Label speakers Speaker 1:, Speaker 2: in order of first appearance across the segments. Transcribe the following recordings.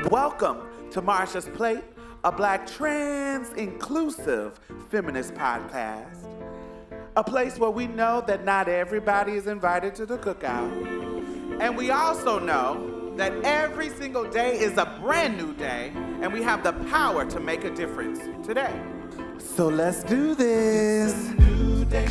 Speaker 1: Welcome to Marsha's Plate, a Black trans-inclusive feminist podcast. A place where we know that not everybody is invited to the cookout. And we also know that every single day is a brand new day, and we have the power to make a difference today. So let's do this.
Speaker 2: It's a new day,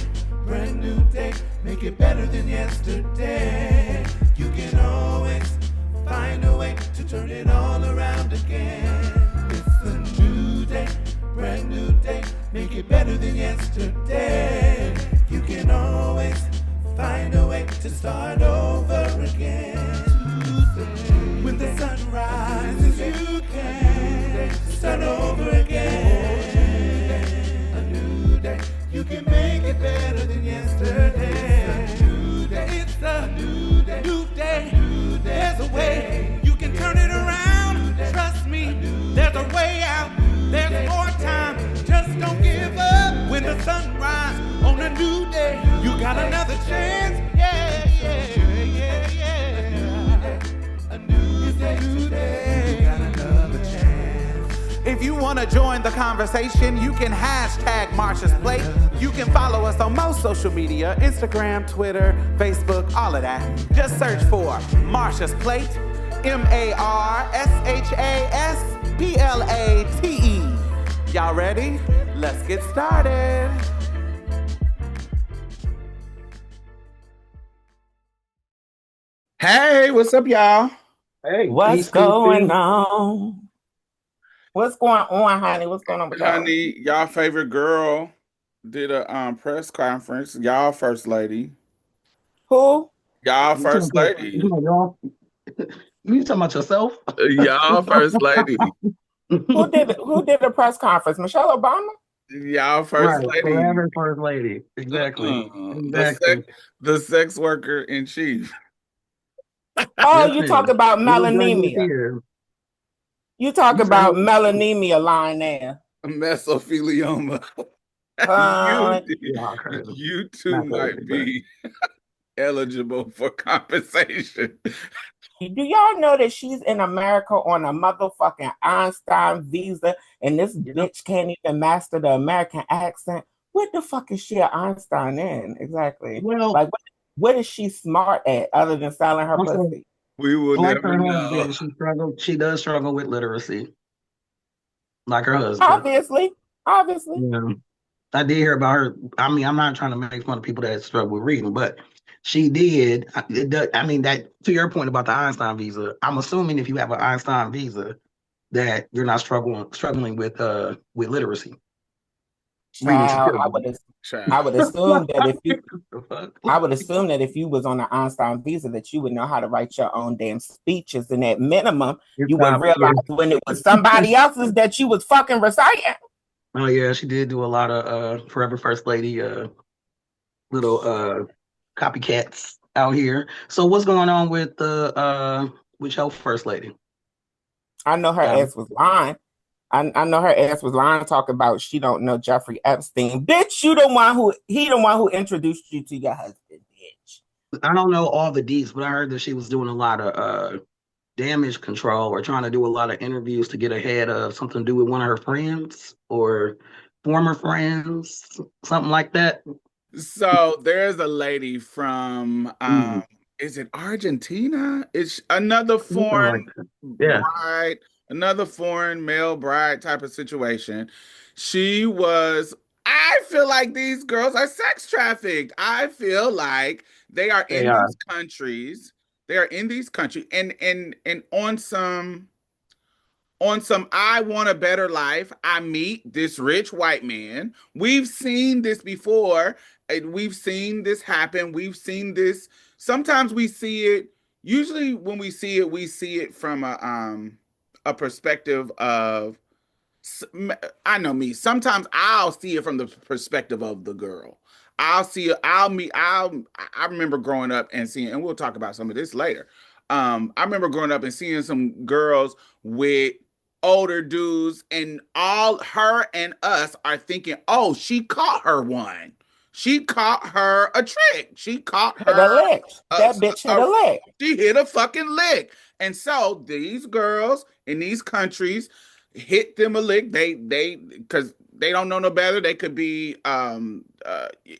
Speaker 2: brand new day, make it better than yesterday. You can always find a way to turn it all around again. It's a new day, brand new day, make it better than yesterday. You can always find a way to start over again. Tuesday, when the sun rises, you can start over again. A new day, you can make it better than yesterday. It's a new day, it's a new day, new day. There's a way you can turn it around. Trust me, there's a way out. There's more time. Just don't give up. When the sun rises on a new day, you got another chance. Yeah, yeah, yeah, yeah. A new day, you got another chance.
Speaker 1: If you want to join the conversation, you can hashtag Marsha's Plate. You can follow us on most social media, Instagram, Twitter, Facebook, all of that. Just search for Marsha's Plate, MARSHASPLATE. Y'all ready? Let's get started. Hey, what's up, y'all?
Speaker 3: Hey,
Speaker 4: What's going on? What's going on, honey? What's going on with y'all?
Speaker 5: Honey, y'all favorite girl did a press conference. Y'all first lady.
Speaker 4: Who?
Speaker 5: Y'all first lady.
Speaker 3: You talking about yourself?
Speaker 5: Y'all first lady.
Speaker 4: Who did a press conference? Michelle Obama?
Speaker 5: Y'all first lady.
Speaker 3: Forever first lady. Exactly. Exactly.
Speaker 5: The sex worker in chief.
Speaker 4: Oh, you talk about melanemia. You talk about melanemia line there.
Speaker 5: Mesothelioma. You two might be eligible for compensation.
Speaker 4: Do y'all know that she's in America on a motherfucking Einstein visa and this bitch can't even master the American accent? What the fuck is she an Einstein in? Exactly.
Speaker 3: Well,
Speaker 4: like what is she smart at other than selling her pussy?
Speaker 5: We will
Speaker 3: like
Speaker 5: never
Speaker 3: her
Speaker 5: know.
Speaker 3: husband, she does struggle with literacy. Like her husband.
Speaker 4: Obviously.
Speaker 3: Yeah. I did hear about her. I mean, I'm not trying to make fun of people that struggle with reading, but she did. I mean, that to your point about the Einstein visa, I'm assuming if you have an Einstein visa, that you're not struggling with literacy.
Speaker 4: Child, I would assume that if you was on an Einstein visa, that you would know how to write your own damn speeches, and at minimum, you would realize when it was somebody else's that you was fucking reciting.
Speaker 3: Oh yeah, she did do a lot of Forever First Lady little copycats out here. So what's going on with your First Lady?
Speaker 4: I know her ass was lying. I know her ass was lying, talking about she don't know Jeffrey Epstein. Bitch, he the one who introduced you to your husband, bitch.
Speaker 3: I don't know all the deets, but I heard that she was doing a lot of damage control or trying to do a lot of interviews to get ahead of something to do with one of her friends or former friends, something like that.
Speaker 5: So there's a lady from is it Argentina? It's another foreign bride, another foreign male bride type of situation. I feel like these girls are sex trafficked. I feel like they are in these countries. They are in these countries and on some I want a better life, I meet this rich white man. We've seen this before. We've seen this happen. We've seen this. Sometimes we see it. Usually when we see it from a perspective of, I know me. Sometimes I'll see it from the perspective of the girl. I remember growing up and seeing, and we'll talk about some of this later. I remember growing up and seeing some girls with older dudes, and all her and us are thinking, oh, she caught her one. She caught her a trick. She caught her
Speaker 4: a lick. That bitch hit a lick.
Speaker 5: She hit a fucking lick. And so these girls in these countries hit them a lick. They because they don't know no better. They could be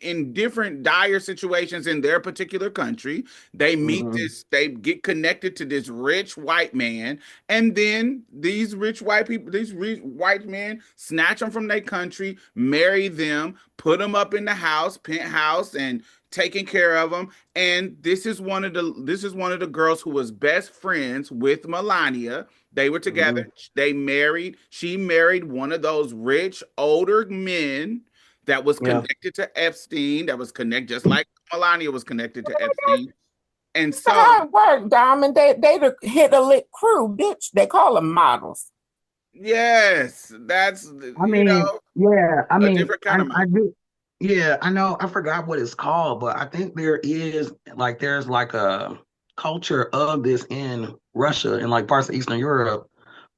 Speaker 5: in different dire situations in their particular country. They meet this, they get connected to this rich white man, and then these rich white people, these white men snatch them from their country, marry them, put them up in the house, penthouse, and taking care of them. And this is one of the girls who was best friends with Melania. They were together. They married. She married one of those rich older men that was connected to Epstein. That was connected just like Melania was connected to Epstein. And so
Speaker 4: how it worked, Diamond. They hit a lick crew, bitch. They call them models.
Speaker 5: Yes, that's
Speaker 3: I mean,
Speaker 5: a different kind of
Speaker 3: I do. Yeah, I know. I forgot what it's called, but I think there's like a culture of this in Russia and like parts of Eastern Europe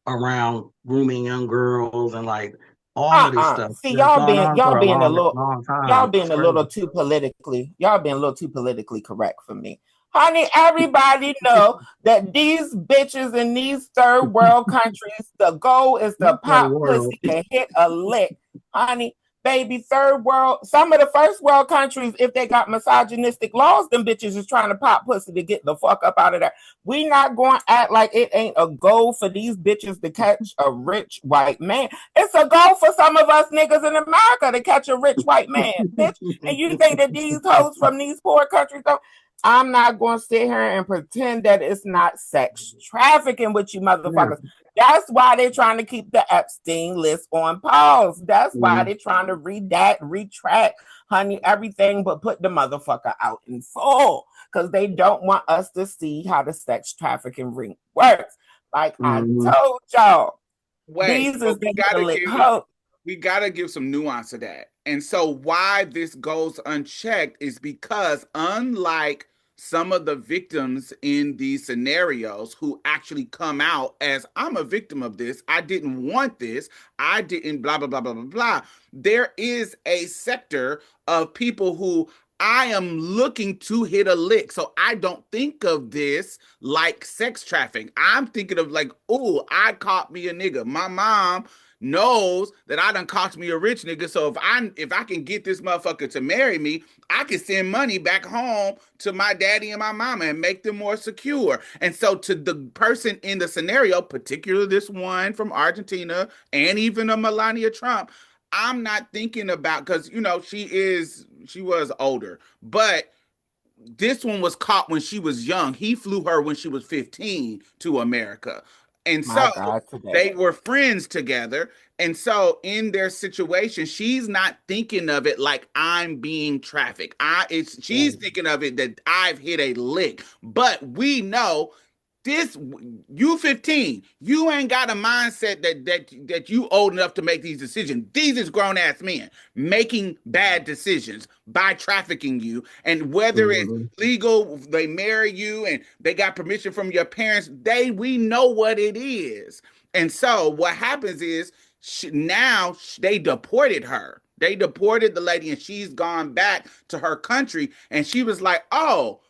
Speaker 3: around grooming young girls and like all of this stuff.
Speaker 4: See,
Speaker 3: It's
Speaker 4: y'all
Speaker 3: gone on for a
Speaker 4: being a
Speaker 3: long time.
Speaker 4: y'all being a little too politically correct for me. Honey, everybody know that these bitches in these third world countries, the goal is to pop pussy and hit a lick. Honey, baby, third world, some of the first world countries, if they got misogynistic laws, them bitches is trying to pop pussy to get the fuck up out of there. We not going to act like it ain't a goal for these bitches to catch a rich white man. It's a goal for some of us niggas in America to catch a rich white man, bitch. And you think that these hoes from these poor countries don't? I'm not going to sit here and pretend that it's not sex trafficking with you motherfuckers. That's why they're trying to keep the Epstein list on pause. That's why they're trying to retract, honey, everything but put the motherfucker out in full. Because they don't want us to see how the sex trafficking ring works. Like I told y'all, these is
Speaker 5: we gotta give some nuance to that. And so why this goes unchecked is because unlike some of the victims in these scenarios who actually come out as I'm a victim of this, I didn't want this, I didn't blah, blah, blah, blah, blah, blah. There is a sector of people who I am looking to hit a lick. So I don't think of this like sex trafficking. I'm thinking of like, oh, I caught me a nigga. My mom knows that I done cost me a rich nigga. So if I can get this motherfucker to marry me, I can send money back home to my daddy and my mama and make them more secure. And so to the person in the scenario, particularly this one from Argentina and even a Melania Trump, I'm not thinking about, because she was older, but this one was caught when she was young. He flew her when she was 15 to America. And so they were friends together. And so in their situation, she's not thinking of it like I'm being trafficked. She's thinking of it that I've hit a lick. But we know this, you 15, you ain't got a mindset that you old enough to make these decisions. These is grown ass men making bad decisions by trafficking you. And whether it's legal, they marry you and they got permission from your parents, we know what it is. And so what happens is now they deported her. They deported the lady and she's gone back to her country. And she was like, oh,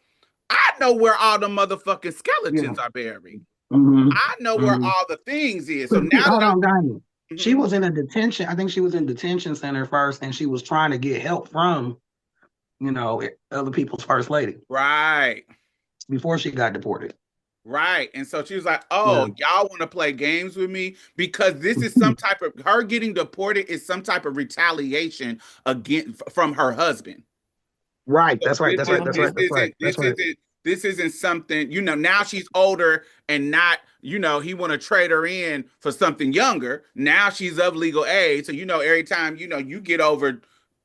Speaker 5: I know where all the motherfucking skeletons are buried. I know where all the things is. So now
Speaker 3: she was in a detention. I think she was in detention center first, and she was trying to get help from, other people's first lady.
Speaker 5: Right.
Speaker 3: Before she got deported.
Speaker 5: Right. And so she was like, oh, y'all want to play games with me? Because this is some type of, her getting deported is some type of retaliation from her husband.
Speaker 3: Right. That's right.
Speaker 5: This isn't something, now she's older and not, he want to trade her in for something younger. Now she's of legal age. So, every time, you get over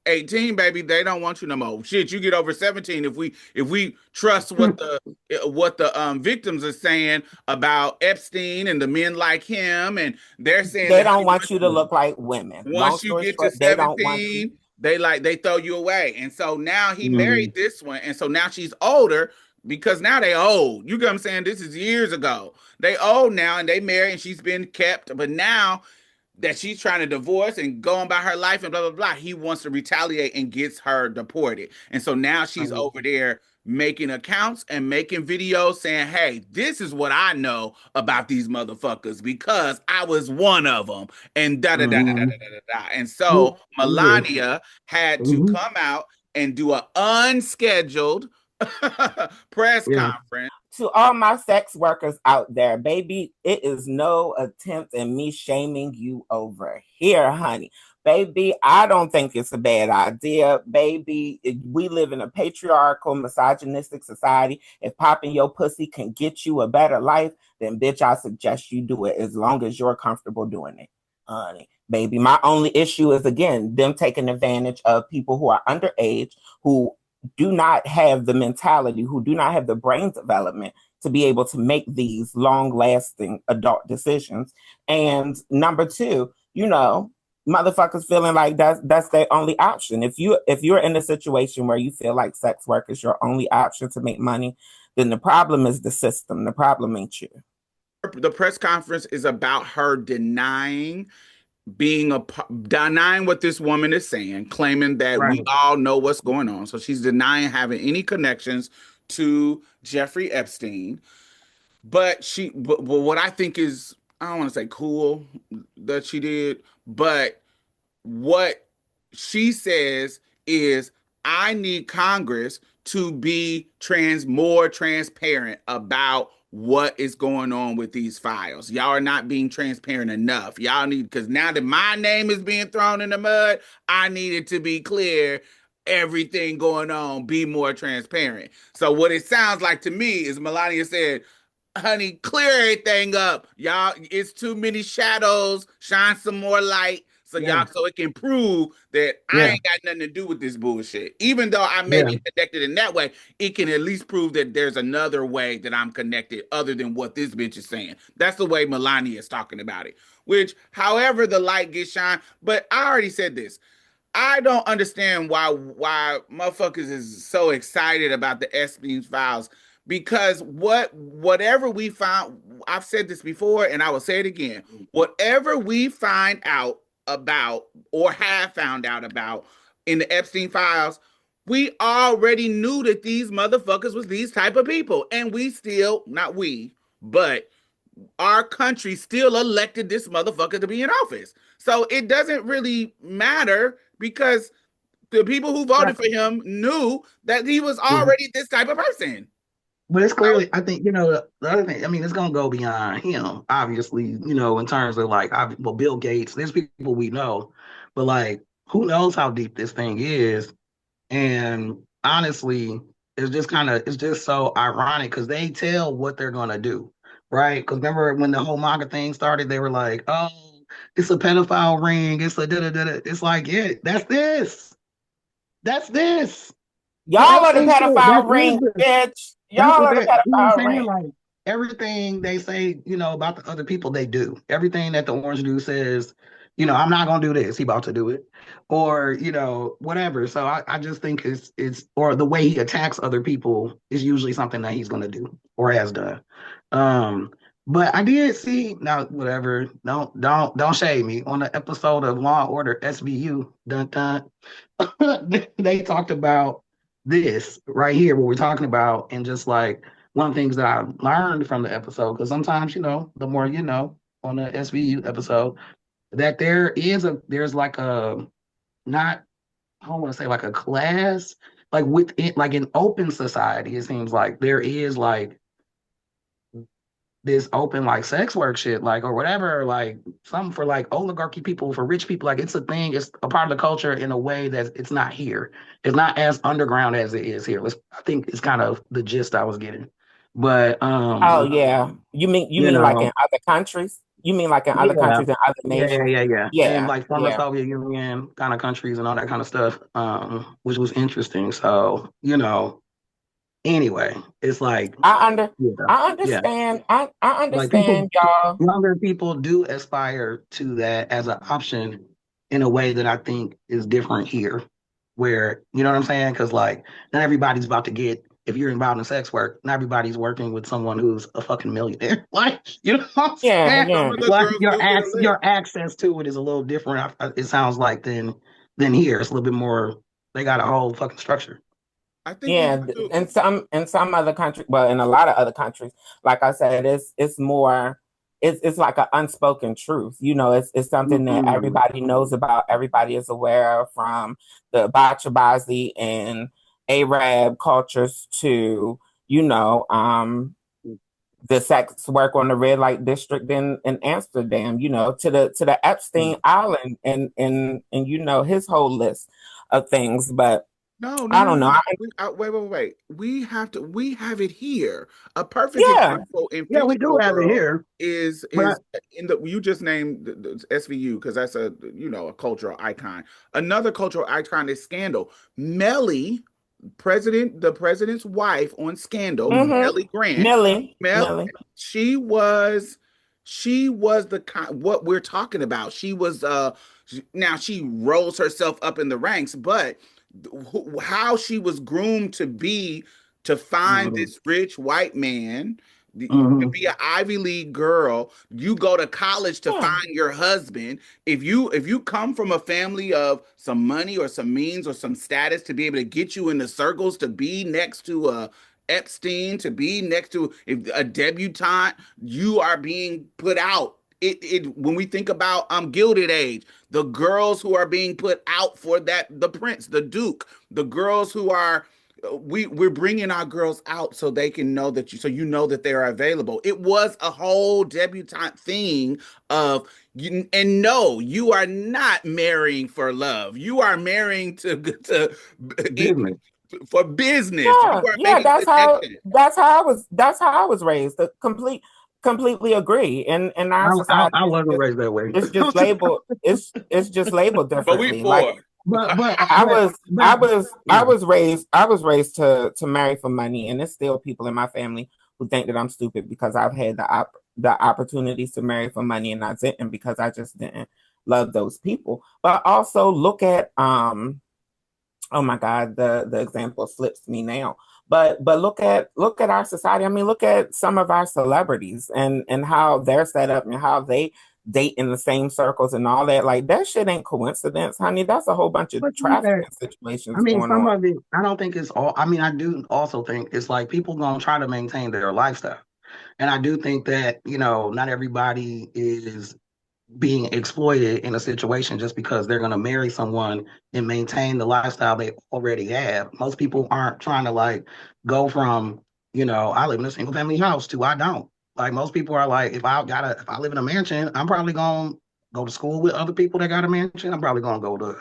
Speaker 5: 18, baby, they don't want you no more. Shit, you get over 17. If we trust what the victims are saying about Epstein and the men like him, and they're saying
Speaker 4: they don't want you to look like women.
Speaker 5: Once you get to 17, they throw you away. And so now he married this one, and so now she's older because now they old. You get what I'm saying? This is years ago. They old now and they married and she's been kept, but now that she's trying to divorce and go on about her life and blah, blah, blah, he wants to retaliate and gets her deported. And so now she's over there making accounts and making videos saying, hey, this is what I know about these motherfuckers because I was one of them. And da da da da da da da da. And so Melania had to come out and do an unscheduled press conference.
Speaker 4: To all my sex workers out there, baby, it is no attempt in me shaming you over here, honey. Baby, I don't think it's a bad idea. Baby, we live in a patriarchal, misogynistic society. If popping your pussy can get you a better life, then bitch, I suggest you do it as long as you're comfortable doing it, honey. Baby, my only issue is, again, them taking advantage of people who are underage, who do not have the mentality, who do not have the brain development to be able to make these long-lasting adult decisions. And number two, motherfuckers feeling like that's their only option. If you're in a situation where you feel like sex work is your only option to make money, then the problem is the system. The problem ain't you.
Speaker 5: The press conference is about her denying what this woman is saying, claiming that we all know what's going on. So she's denying having any connections to Jeffrey Epstein. But what I think is, I don't want to say cool that she did, but what she says is, I need Congress to be more transparent about what is going on with these files. Y'all are not being transparent enough. Y'all need, because now that my name is being thrown in the mud, I need it to be clear. Everything going on, be more transparent. So what it sounds like to me is Melania said, honey, clear everything up. Y'all, it's too many shadows. Shine some more light. So so it can prove that I ain't got nothing to do with this bullshit. Even though I may be connected in that way, it can at least prove that there's another way that I'm connected other than what this bitch is saying. That's the way Melania is talking about it. Which, however the light gets shined, but I already said this. I don't understand why motherfuckers is so excited about the Epstein files. Because whatever we found, I've said this before and I will say it again. Whatever we find out about or have found out about in the Epstein files, we already knew that these motherfuckers was these type of people. And we still, not we, but our country still elected this motherfucker to be in office. So it doesn't really matter because the people who voted for him knew that he was already this type of person.
Speaker 3: But it's clearly, I think, the other thing, I mean, it's going to go beyond him, obviously, in terms of like, Bill Gates, there's people we know, but like, who knows how deep this thing is? And honestly, it's just so ironic because they tell what they're going to do, right? Because remember when the whole MAGA thing started, they were like, oh, it's a pedophile ring. It's a da-da-da-da. It's like, yeah, that's this. That's this.
Speaker 4: Y'all are the pedophile ring, bitch. Y'all are the pedophile ring.
Speaker 3: Like, everything they say, about the other people, they do. Everything that the orange dude says, I'm not gonna do this. He about to do it, or whatever. So I just think it's or the way he attacks other people is usually something that he's gonna do or has done. But I did see now whatever. Don't shame me on the episode of Law and Order SVU. Dun dun. They talked about this right here, what we're talking about, and just like one of the things that I learned from the episode, because sometimes the more you know on the SVU episode, that there's like a not I don't want to say like a class, like within like in open society, it seems like there is like this open like sex work shit, like or whatever, like something for like oligarchy people, for rich people, like it's a thing, it's a part of the culture in a way that it's not here. It's not as underground as it is here. I think it's kind of the gist I was getting. But
Speaker 4: oh yeah, you mean like in other countries? You mean like in other countries and other nations?
Speaker 3: Yeah. And like former Soviet Union kind of countries and all that kind of stuff, which was interesting. So anyway, it's like
Speaker 4: I understand. I understand, like y'all.
Speaker 3: Younger people do aspire to that as an option in a way that I think is different here, where you know what I'm saying? Because like not everybody's about to get. If you're involved in sex work, not everybody's working with someone who's a fucking millionaire. Like, what I'm saying? Like your access to it is a little different. It sounds like than here. It's a little bit more. They got a whole fucking structure.
Speaker 5: I think we
Speaker 4: Yeah,
Speaker 5: do.
Speaker 4: in some other countries, well, in a lot of other countries, like I said, it's more it's like an unspoken truth. You know, it's something that everybody knows about, everybody is aware of, from the Bachabazi and Arab cultures to, you know, the sex work on the red light district in Amsterdam, you know, to the Epstein Island and you know his whole list of things. But
Speaker 5: No, no,
Speaker 4: I
Speaker 5: no,
Speaker 4: don't know.
Speaker 5: no. Wait. We have it here. A perfect
Speaker 4: Yeah.
Speaker 5: example in
Speaker 3: Yeah, we do
Speaker 5: fictional
Speaker 3: have it
Speaker 5: world
Speaker 3: here.
Speaker 5: is in the you just named the SVU because that's a a cultural icon. Another cultural icon is Scandal. Melly, the president's wife on Scandal,
Speaker 4: Mm-hmm.
Speaker 5: Melly Grant. Mel,
Speaker 4: Millie.
Speaker 5: she was the what we're talking about. She was now she rolls herself up in the ranks, but how she was groomed to find this rich white man, to be an Ivy League girl. You go to college to
Speaker 4: Yeah.
Speaker 5: find your husband. If you come from a family of some money or some means or some status to be able to get you in the circles to be next to a Epstein, to be next to a debutante, you are being put out. It when we think about Gilded Age, the girls who are being put out for that, the prince, the duke, the girls who are we're bringing our girls out so they can know that you know that they're available. It was a whole debutante thing of you, and no, you are not marrying for love. You are marrying to
Speaker 3: Business.
Speaker 5: for business. You
Speaker 4: Yeah,
Speaker 5: are
Speaker 4: yeah,
Speaker 5: making connections.
Speaker 4: that's how I was raised. Completely agree. In our society,
Speaker 3: I wasn't raised that way.
Speaker 4: it's just labeled
Speaker 5: But we
Speaker 4: differently. Like
Speaker 5: poor.
Speaker 3: Yeah.
Speaker 4: I was raised to marry for money, and there's still people in my family who think that I'm stupid because I've had the opportunities to marry for money and I didn't, because I just didn't love those people. But also look at oh my God, the example slips me now. But look at our society. I mean, look at some of our celebrities and how they're set up and how they date in the same circles and all that. Like that shit ain't coincidence, honey. That's a whole bunch of
Speaker 3: But
Speaker 4: trafficking
Speaker 3: I
Speaker 4: situations
Speaker 3: mean,
Speaker 4: going
Speaker 3: some
Speaker 4: on.
Speaker 3: of it, I don't think it's all. I mean, I do also think it's like people gonna try to maintain their lifestyle, and I do think that not everybody is being exploited in a situation just because they're gonna marry someone and maintain the lifestyle they already have. Most people aren't trying to like go from I live in a single family house to I don't. Like most people are like, if I live in a mansion, I'm probably gonna go to school with other people that got a mansion. I'm probably gonna go to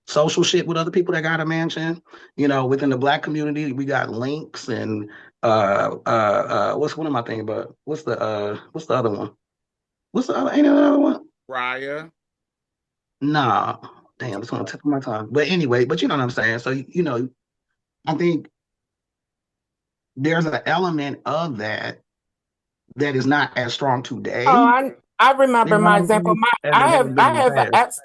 Speaker 3: social shit with other people that got a mansion. Within the Black community, we got links and what's one of my things, but what's the other one? What's the other ain't there another one?
Speaker 5: Raya.
Speaker 3: Nah, damn, it's on the tip of my tongue. But anyway, but you know what I'm saying. So I think there's an element of that is not as strong
Speaker 4: Oh,
Speaker 3: today.
Speaker 4: I
Speaker 3: You
Speaker 4: remember
Speaker 3: know what
Speaker 4: my
Speaker 3: I'm
Speaker 4: example.
Speaker 3: saying? As it has been
Speaker 4: I
Speaker 3: in the
Speaker 4: have an
Speaker 3: past.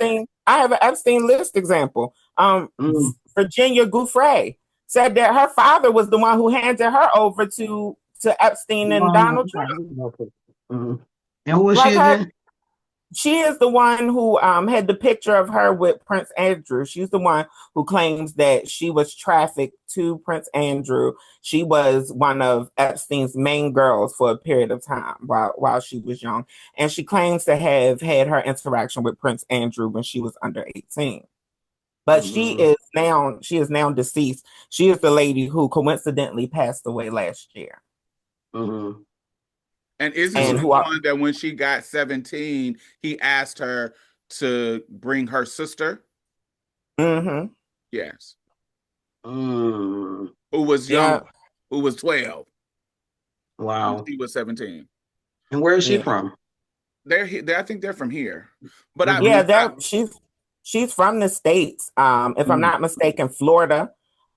Speaker 4: Epstein list example.
Speaker 3: Mm,
Speaker 4: Virginia Gouffre said that her father was the one who handed her over to Epstein and Donald Trump.
Speaker 3: mm. And who was she
Speaker 4: Like her,
Speaker 3: again?
Speaker 4: she is the one who had the picture of her with Prince Andrew. She's the one who claims that she was trafficked to Prince Andrew. She was one of Epstein's main girls for a period of time while she was young. And she claims to have had her interaction with Prince Andrew when she was under 18. But
Speaker 3: Mm-hmm.
Speaker 4: she is now deceased. She is the lady who coincidentally passed away last year.
Speaker 3: Mm-hmm.
Speaker 5: And isn't she
Speaker 4: And
Speaker 5: the
Speaker 4: who are
Speaker 5: one that when she got 17, he asked her to bring her sister?
Speaker 4: mm-hmm.
Speaker 5: Yes.
Speaker 3: Mm.
Speaker 5: Who was young,
Speaker 4: Yeah.
Speaker 5: who was 12 when
Speaker 3: Wow.
Speaker 5: she was 17.
Speaker 3: And where is she
Speaker 4: Yeah.
Speaker 3: from?
Speaker 5: I think they're from here. But
Speaker 3: Mm-hmm.
Speaker 4: She's from the States. If I'm
Speaker 3: Mm-hmm.
Speaker 4: not mistaken, Florida.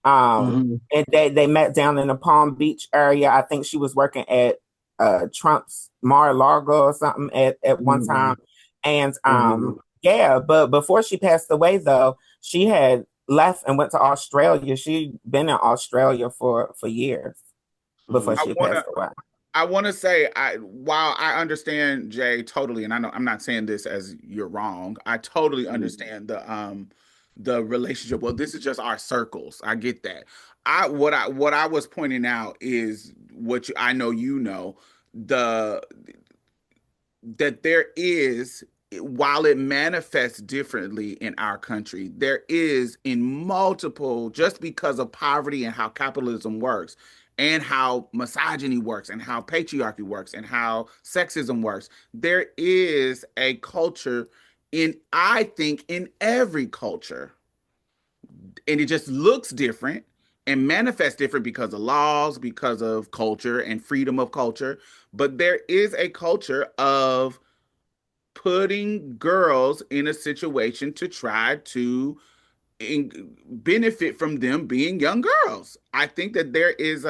Speaker 3: Mm-hmm.
Speaker 4: And they met down in the Palm Beach area. I think she was working at Trump's Mar-a-Lago or something at one
Speaker 3: Mm-hmm.
Speaker 4: time. And
Speaker 3: Mm-hmm.
Speaker 4: yeah, but before she passed away though, she had left and went to Australia. She'd been in Australia for years before
Speaker 3: Mm-hmm.
Speaker 5: I
Speaker 4: she
Speaker 5: wanna
Speaker 4: passed away.
Speaker 5: I want to say, while I understand Jay totally, and I know I'm not saying this as you're wrong. I totally understand the relationship. Well, this is just our circles. I get that. What I was pointing out is I know the that there is, while it manifests differently in our country, there is in multiple, just because of poverty and how capitalism works and how misogyny works and how patriarchy works and how sexism works, there is a culture I think in every culture, and it just looks different and manifests different because of laws, because of culture and freedom of culture. But there is a culture of putting girls in a situation to try to benefit from them being young girls. I think that there is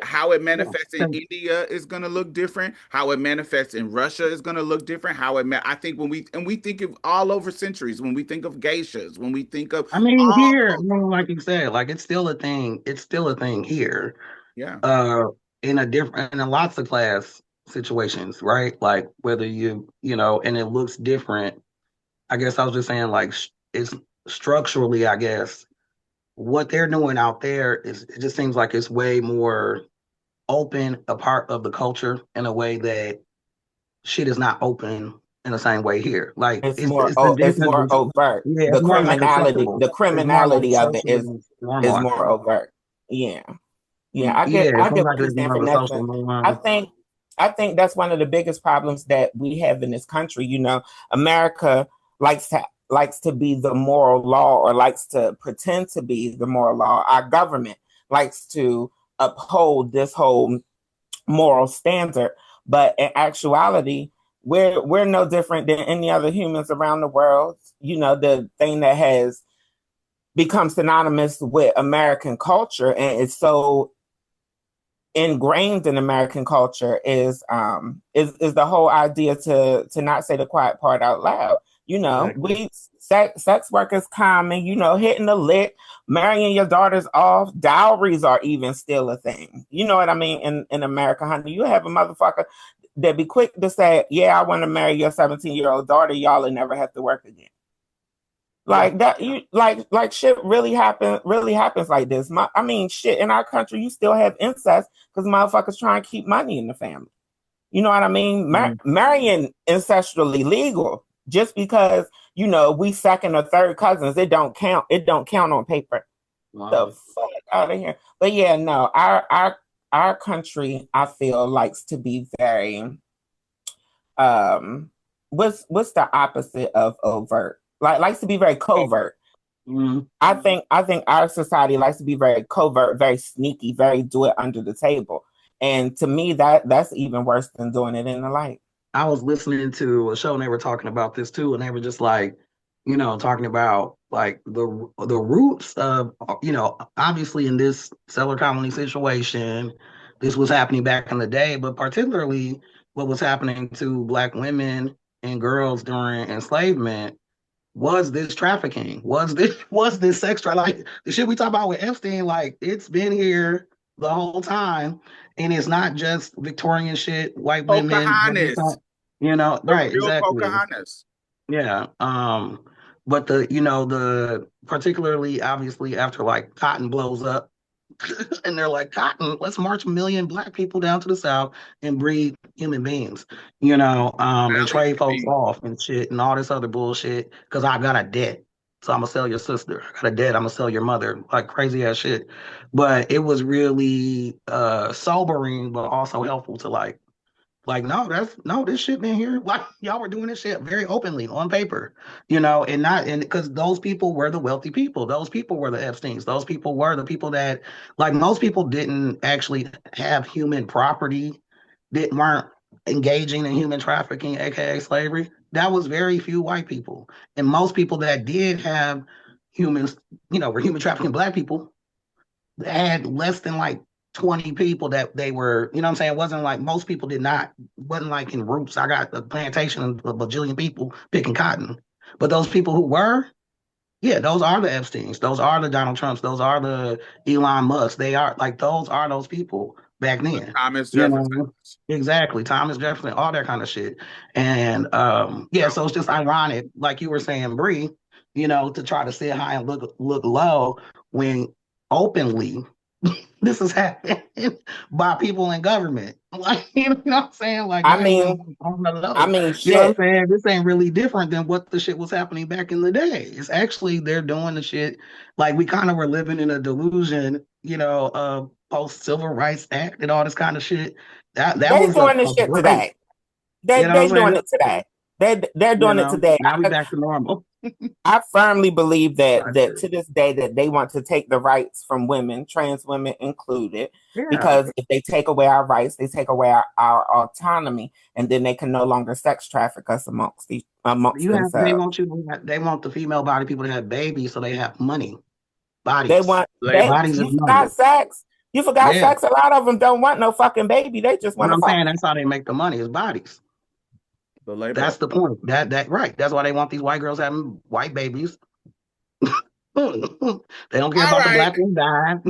Speaker 5: how it manifests in India is going to look different. How it manifests in Russia is going to look different. I think we think of all over centuries, when we think of geishas, when we think of
Speaker 3: I mean, here, like you said, like it's still a thing. It's still a thing here.
Speaker 5: yeah.
Speaker 3: In lots of class situations, right? Like whether and it looks different. I guess I was just saying, like, it's structurally, I guess, what they're doing out there it just seems like it's way more open, a part of the culture in a way that shit is not open in the same way here. Like
Speaker 4: it's more overt.
Speaker 3: Yeah,
Speaker 4: The
Speaker 3: it's more like
Speaker 4: criminality,
Speaker 3: acceptable.
Speaker 4: the
Speaker 3: It's more like
Speaker 4: criminality of it is
Speaker 3: normalized.
Speaker 4: more overt. Yeah. Yeah, I
Speaker 3: Yeah,
Speaker 4: get
Speaker 3: it seems
Speaker 4: what
Speaker 3: like
Speaker 4: you're
Speaker 3: it's
Speaker 4: saying,
Speaker 3: more of a
Speaker 4: Vanessa.
Speaker 3: social norm.
Speaker 4: I think that's one of the biggest problems that we have in this country. America likes to be the moral law, or likes to pretend to be the moral law. Our government likes to uphold this whole moral standard, but in actuality, we're no different than any other humans around the world. The thing that has become synonymous with American culture and it's so ingrained in American culture is the whole idea to not say the quiet part out loud. We sex work is common, hitting the lick, marrying your daughters off, dowries are even still a thing. You know what I mean? In America, honey, you have a motherfucker that be quick to say, yeah, I want to marry your 17-year-old daughter, y'all will never have to work again. Like that, you like shit really happens like this. Shit in our country, you still have incest because motherfuckers try and keep money in the family. You know what I mean? Marrying ancestrally legal just because we second or third cousins. It don't count. It don't count on paper. Wow. The fuck out of here. But yeah, no, our country, I feel, likes to be very what's the opposite of overt? Likes to be very covert. Mm-hmm. I think our society likes to be very covert, very sneaky, very do it under the table. And to me, that's even worse than doing it in the light.
Speaker 3: I was listening to a show and they were talking about this too, and they were just like, talking about like the roots of, obviously in this settler colony situation, this was happening back in the day, but particularly what was happening to Black women and girls during enslavement was this trafficking, was this sex like the shit we talk about with Epstein, like it's been here the whole time, and it's not just Victorian shit, white women, right, exactly.
Speaker 5: Pocahontas.
Speaker 3: Yeah. But the particularly obviously after like cotton blows up and they're like, cotton, let's march 1 million Black people down to the South and breed human beings, and trade folks off and shit and all this other bullshit because I got a debt. So I'm gonna sell your sister. I got a debt, I'm gonna sell your mother, like crazy ass shit. But it was really sobering, but also helpful to like, this shit been here. Like y'all were doing this shit very openly on paper, and because those people were the wealthy people. Those people were the Epsteins. Those people were the people that, like, most people didn't actually have human property, that weren't engaging in human trafficking, aka slavery. That was very few white people, and most people that did have humans, were human trafficking Black people. They had less than like 20 people that they were, what I'm saying? It wasn't like most people wasn't like in groups. I got a plantation of a bajillion people picking cotton. But those people who were, yeah, those are the Epsteins. Those are the Donald Trumps. Those are the Elon Musks. They are like, those are those people. back then.
Speaker 5: Thomas Jefferson.
Speaker 3: Exactly. Thomas Jefferson, all that kind of shit. And yeah, so it's just ironic, like you were saying, Bree, to try to sit high and look low when openly this is happening by people in government. Like, you know what I'm saying? Like,
Speaker 4: I mean,
Speaker 3: shit.
Speaker 4: You know what I'm
Speaker 3: saying? This ain't really different than what the shit was happening back in the day. It's actually, they're doing the shit. Like, we kind of were living in a delusion, post Civil Rights Act and all this kind of shit. That was
Speaker 4: doing this shit today. They're doing it today. They're doing it today.
Speaker 3: Now we back to normal.
Speaker 4: I firmly believe that to this day that they want to take the rights from women, trans women included, because if they take away our rights, they take away our autonomy, and then they can no longer sex traffic us amongst themselves.
Speaker 3: They want the female body people to have babies so they have money. Bodies.
Speaker 4: They want
Speaker 3: bodies.
Speaker 4: You forgot sex. You forgot sex. A lot of them don't want no fucking baby. They just want.
Speaker 3: I'm saying that's how they make the money is bodies.
Speaker 5: The labor.
Speaker 3: That's the point. That right. That's why they want these white girls having white babies. They don't care about the black ones dying.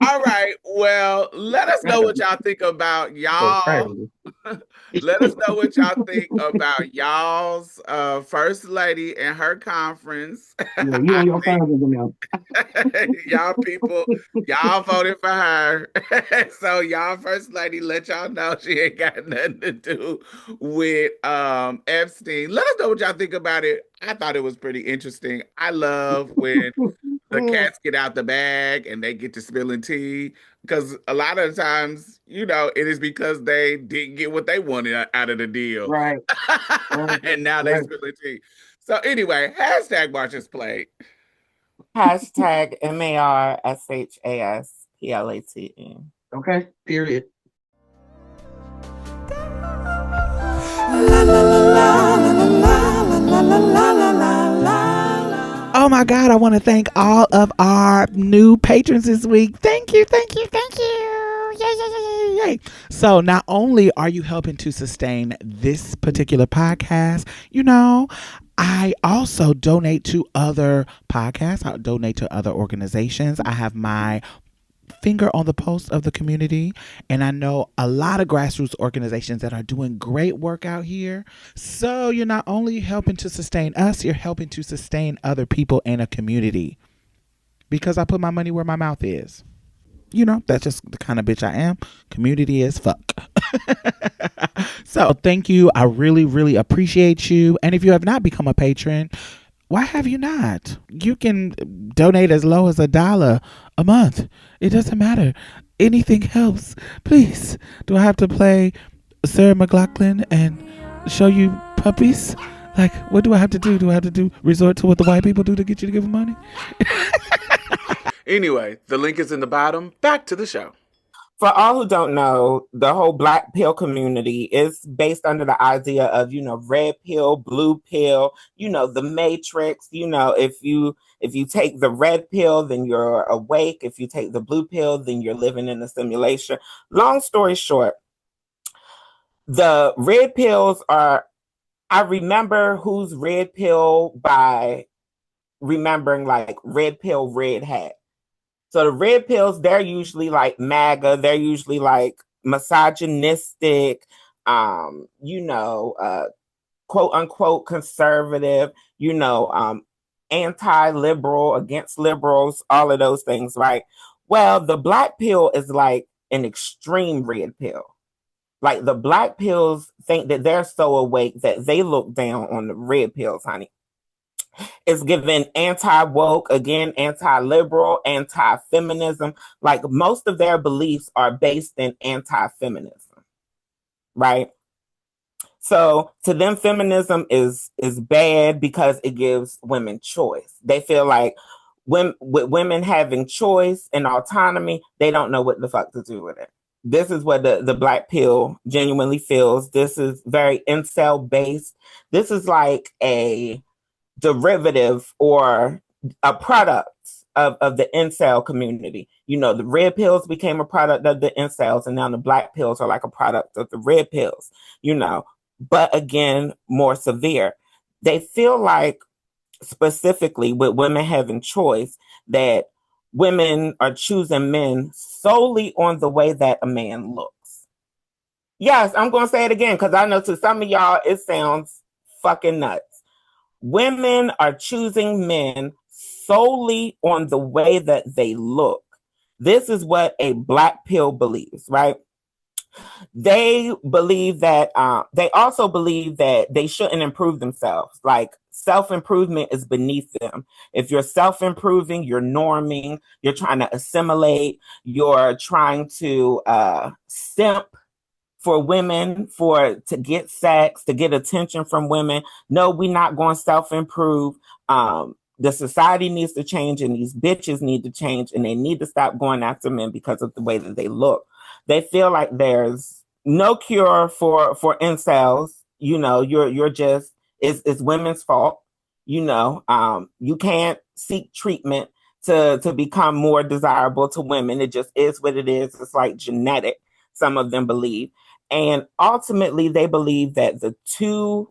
Speaker 5: All right. Well, let us know what y'all think about y'all. Let us know what y'all think about y'all's first lady and her conference.
Speaker 3: Yeah, you and your cousins.
Speaker 5: Y'all people, y'all voted for her. So y'all first lady let y'all know she ain't got nothing to do with Epstein. Let us know what y'all think about it. I thought it was pretty interesting. I love when the cats get out the bag and they get to spilling tea, because a lot of times, it is because they didn't get what they wanted out of the deal.
Speaker 3: Right.
Speaker 5: And now they spilling tea. So anyway, hashtag Marsha's Plate.
Speaker 4: Hashtag MARSHASPLATE.
Speaker 3: Okay, period.
Speaker 1: Oh my God, I want to thank all of our new patrons this week. Thank you. Yay. So not only are you helping to sustain this particular podcast, I also donate to other podcasts. I donate to other organizations. I have my finger on the pulse of the community, and I know a lot of grassroots organizations that are doing great work out here. So you're not only helping to sustain us, you're helping to sustain other people in a community, because I put my money where my mouth is. That's just the kind of bitch I am. Community as fuck. So thank you. I really, really appreciate you. And if you have not become a patron, why have you not? You can donate as low as $1 a month. It doesn't matter. Anything helps. Please. Do I have to play Sarah McLachlan and show you puppies? Like, what do I have to do? Do I have to resort to what the white people do to get you to give them money?
Speaker 5: Anyway, the link is in the bottom. Back to the show.
Speaker 4: For all who don't know, the whole black pill community is based under the idea of, red pill, blue pill, the matrix. If you take the red pill, then you're awake. If you take the blue pill, then you're living in a simulation. Long story short, the red pills I remember who's red pill by remembering like red pill, red hat. So the red pills, they're usually like MAGA. They're usually like misogynistic, quote unquote conservative, anti-liberal, against liberals, all of those things, right? Well, the black pill is like an extreme red pill. Like the black pills think that they're so awake that they look down on the red pills, honey. It's given anti-woke, again, anti-liberal, anti-feminism. Like most of their beliefs are based in anti-feminism, right? So to them, feminism is bad because it gives women choice. They feel like with women having choice and autonomy, they don't know what the fuck to do with it. This is what the black pill genuinely feels. This is very incel based. This is like a derivative or a product of the incel community. The red pills became a product of the incels, and now the black pills are like a product of the red pills, but again, more severe. They feel like, specifically with women having choice, that women are choosing men solely on the way that a man looks. Yes, I'm going to say it again because I know to some of y'all it sounds fucking nuts. Women are choosing men solely on the way that they look. This is what a black pill believes, right? They believe that they also believe that they shouldn't improve themselves. Like self-improvement is beneath them. If you're self-improving, you're norming, you're trying to assimilate, you're trying to simp for women, to get sex, to get attention from women. No, we're not going to self-improve. The society needs to change and these bitches need to change and they need to stop going after men because of the way that they look. They feel like there's no cure for incels. You know, you're just, it's women's fault. You know, you can't seek treatment to become more desirable to women. It just is what it is. It's like genetic, some of them believe. And ultimately, they believe that the two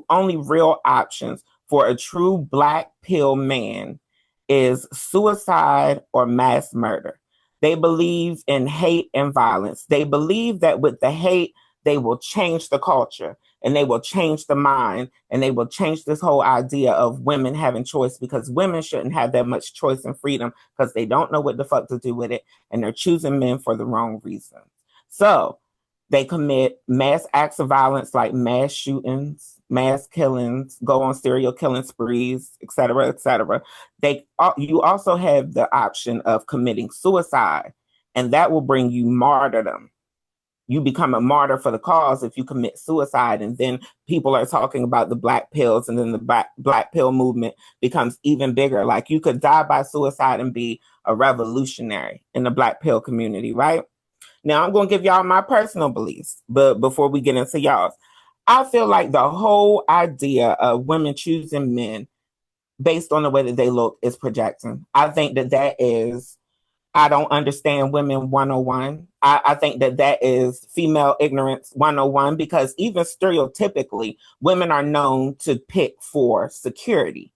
Speaker 4: only real options for a true black pill man is suicide or mass murder. They believe in hate and violence. They believe that with the hate, they will change the culture and they will change the mind and they will change this whole idea of women having choice, because women shouldn't have that much choice and freedom because they don't know what the fuck to do with it and they're choosing men for the wrong reasons. So they commit mass acts of violence like mass shootings, mass killings, go on serial killing sprees, et cetera, et cetera. You also have the option of committing suicide, and that will bring you martyrdom. You become a martyr for the cause if you commit suicide, and then people are talking about the black pills, and then the black pill movement becomes even bigger. Like you could die by suicide and be a revolutionary in the black pill community, right? Now, I'm going to give y'all my personal beliefs, but before we get into y'all's, I feel like the whole idea of women choosing men based on the way that they look is projecting. I think that is, I don't understand women 101. I think that is female ignorance 101, because even stereotypically, women are known to pick for security.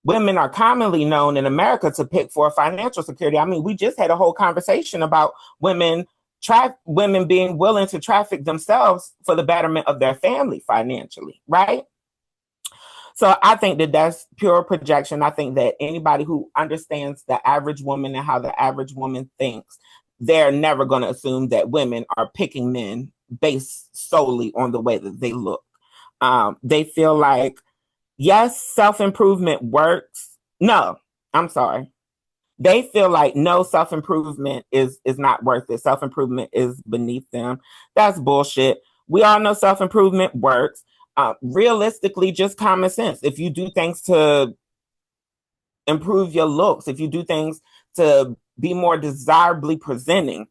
Speaker 4: Women are commonly known in America to pick for financial security. I mean, we just had a whole conversation about women being willing to traffic themselves for the betterment of their family financially, right? So I think that that's pure projection. I think that anybody who understands the average woman and how the average woman thinks, they're never going to assume that women are picking men based solely on the way that they look. They feel like, yes, self-improvement works. No, I'm sorry. They feel like no, self-improvement is not worth it. Self-improvement is beneath them. That's bullshit. We all know self-improvement works. Realistically, just common sense. If you do things to improve your looks, if you do things to be more desirably presenting,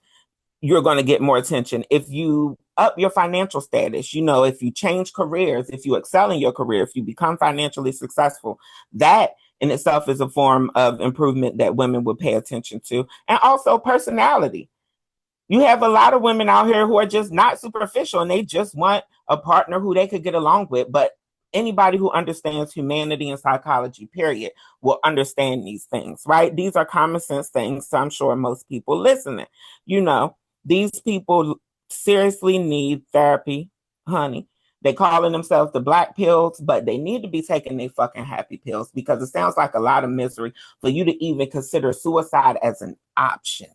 Speaker 4: you're going to get more attention. If you up your financial status, you know, if you change careers, if you excel in your career, if you become financially successful, that in itself is a form of improvement that women would pay attention to. And also personality. You have a lot of women out here who are just not superficial and they just want a partner who they could get along with. But anybody who understands humanity and psychology, period, will understand these things, right? These are common sense things. So I'm sure most people listening, you know, these people seriously need therapy, honey. They calling themselves the black pills, but they need to be taking their fucking happy pills, because it sounds like a lot of misery for you to even consider suicide as an option.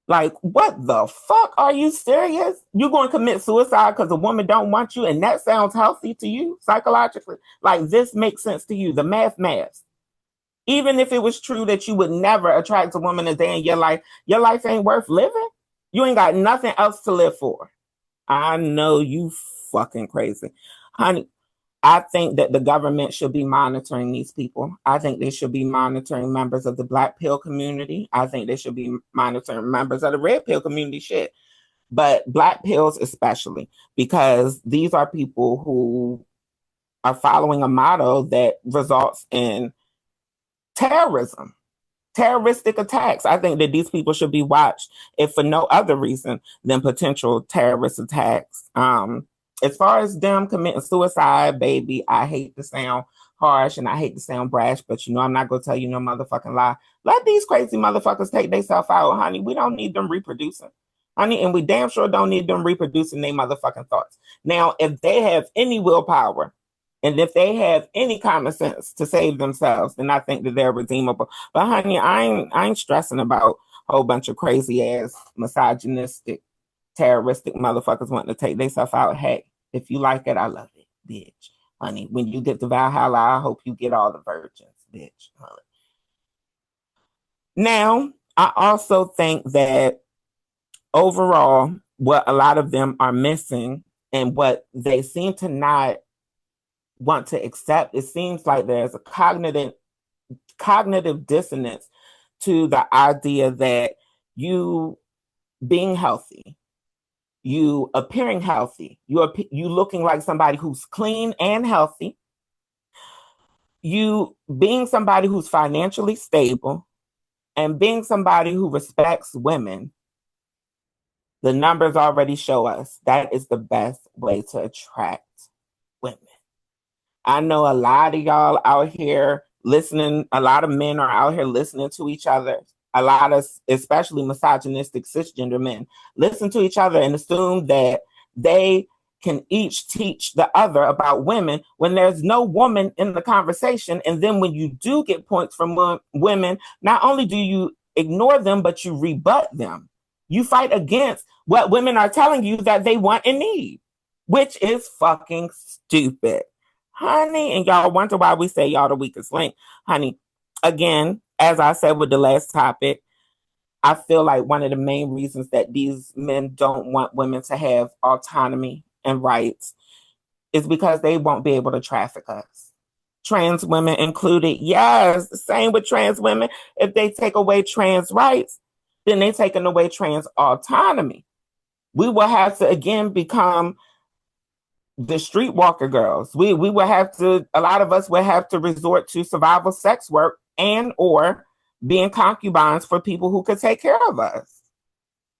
Speaker 4: Like, what the fuck? Are you serious? You're going to commit suicide because a woman don't want you, and that sounds healthy to you psychologically? Like, this makes sense to you, the math. Even if it was true that you would never attract a woman a day in your life ain't worth living. You ain't got nothing else to live for. I know you fucking crazy. Honey, I think that the government should be monitoring these people. I think they should be monitoring members of the black pill community. I think they should be monitoring members of the red pill community, shit. But black pills especially, because these are people who are following a model that results in terrorism, terroristic attacks. I think that these people should be watched, if for no other reason than potential terrorist attacks. As far as them committing suicide, baby, I hate to sound harsh and I hate to sound brash, but you know, I'm not going to tell you no motherfucking lie. Let these crazy motherfuckers take themselves out, honey. We don't need them reproducing. Honey, and we damn sure don't need them reproducing their motherfucking thoughts. Now, if they have any willpower and if they have any common sense to save themselves, then I think that they're redeemable. But honey, I ain't stressing about a whole bunch of crazy ass, misogynistic, terroristic motherfuckers wanting to take themselves out. Hey, if you like it, I love it, bitch. Honey, when you get to Valhalla, I hope you get all the virgins, bitch. Honey. Now, I also think that overall, what a lot of them are missing and what they seem to not want to accept, it seems like there's a cognitive dissonance to the idea that you being healthy, you appearing healthy, you looking like somebody who's clean and healthy, you being somebody who's financially stable, and being somebody who respects women. The numbers already show us that is the best way to attract women. I know a lot of y'all out here listening, a lot of men are out here listening to each other. A lot of, especially misogynistic cisgender men, listen to each other and assume that they can each teach the other about women when there's no woman in the conversation. And then when you do get points from women, not only do you ignore them, but you rebut them. You fight against what women are telling you that they want and need, which is fucking stupid. Honey, and y'all wonder why we say y'all the weakest link. Honey, again, as I said with the last topic, I feel like one of the main reasons that these men don't want women to have autonomy and rights is because they won't be able to traffic us. Trans women included. Yes, the same with trans women. If they take away trans rights, then they're taking away trans autonomy. We will have to again become the streetwalker girls. We will have to, a lot of us will have to resort to survival sex work and or being concubines for people who could take care of us.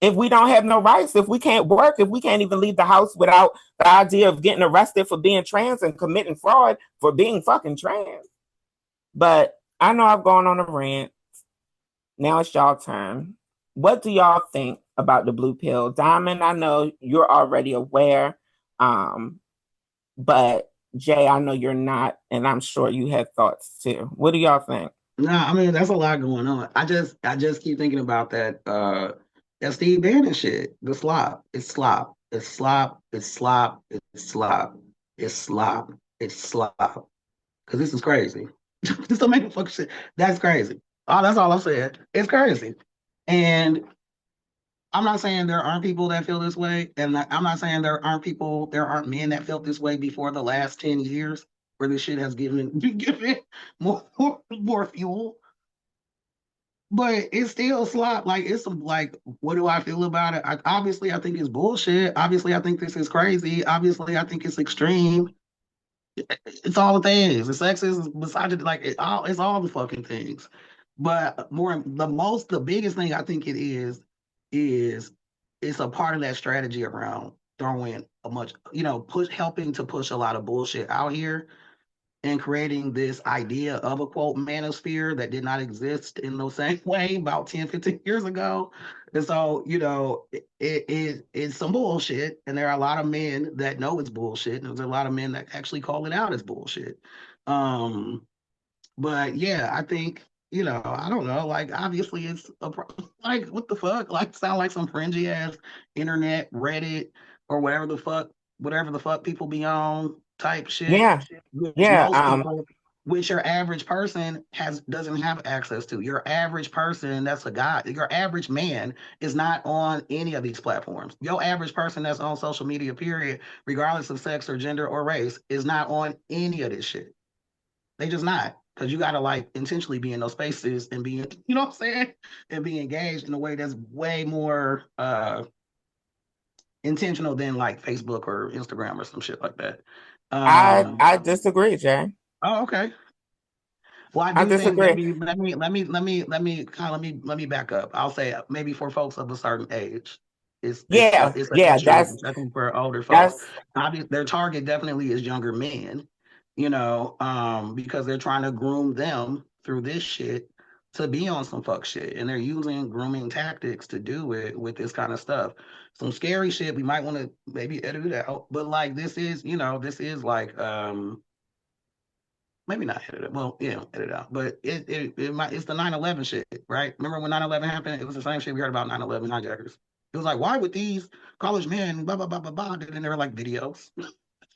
Speaker 4: If we don't have no rights, if we can't work, if we can't even leave the house without the idea of getting arrested for being trans and committing fraud for being fucking trans. But I know I've gone on a rant. Now it's y'all turn. What do y'all think about the blue pill? Diamond, I know you're already aware. But Jay, I know you're not, and I'm sure you have thoughts too. What do y'all think?
Speaker 3: No, I mean, that's a lot going on. I just keep thinking about that that Steve Bannon shit. The slop. It's slop. It's slop. It's slop. It's slop. It's slop. It's slop. Because this is crazy. Just don't make a fucking shit. That's crazy. Oh, that's all I'm saying. It's crazy. And I'm not saying there aren't people that feel this way. And I'm not saying there aren't men that felt this way before the last 10 years where this shit has given more fuel. But it's still slop. Like, it's some, like, what do I feel about it? Obviously, I think it's bullshit. Obviously, I think this is crazy. Obviously, I think it's extreme. It's all the things. It's sexist, misogyny, like, it's all the fucking things. But the biggest thing I think it is it's a part of that strategy around throwing a much, helping to push a lot of bullshit out here and creating this idea of a quote manosphere that did not exist in the same way about 10, 15 years ago. And so, it's some bullshit. And there are a lot of men that know it's bullshit. And there's a lot of men that actually call it out as bullshit. But yeah, I think, I don't know, like, obviously it's like, what the fuck? Like, sound like some fringy ass internet, Reddit, or whatever the fuck people be on type shit.
Speaker 4: Yeah.
Speaker 3: Which your average person doesn't have access to. Your average person that's a guy, your average man is not on any of these platforms. Your average person that's on social media, period, regardless of sex or gender or race, is not on any of this shit. They just not. Because you got to, like, intentionally be in those spaces and be, you know what I'm saying? And be engaged in a way that's way more intentional than, like, Facebook or Instagram or some shit like that.
Speaker 4: I disagree, Jay.
Speaker 3: Oh, okay. Well, I disagree. Let me back up. I'll say maybe for folks of a certain age. It's I think for older folks, their target definitely is younger men. because they're trying to groom them through this shit to be on some fuck shit. And they're using grooming tactics to do it with this kind of stuff. Some scary shit, we might want to maybe edit it out. But like this is, this is like maybe not edit it. Well, yeah, edit it out. But it might it's the 9/11 shit, right? Remember when 9/11 happened? It was the same shit we heard about 9/11 hijackers. It was like, why would these college men blah blah blah blah blah? And there were like videos.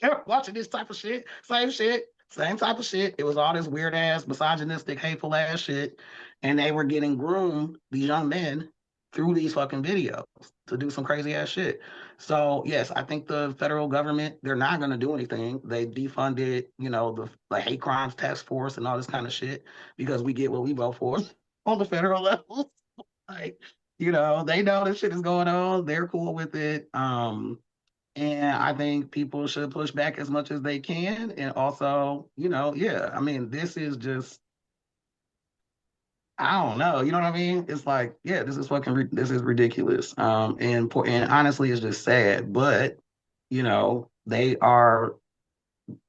Speaker 3: They were watching this type of shit, same type of shit. It was all this weird ass, misogynistic, hateful ass shit. And they were getting groomed, these young men, through these fucking videos to do some crazy ass shit. So yes, I think the federal government, they're not gonna do anything. They defunded, the hate crimes task force and all this kind of shit because we get what we vote for on the federal level. Like, they know this shit is going on. They're cool with it. And I think people should push back as much as they can. And also, yeah, I mean, this is just, I don't know, you know what I mean? It's like, yeah, this is this is ridiculous. And honestly, it's just sad. But, they are,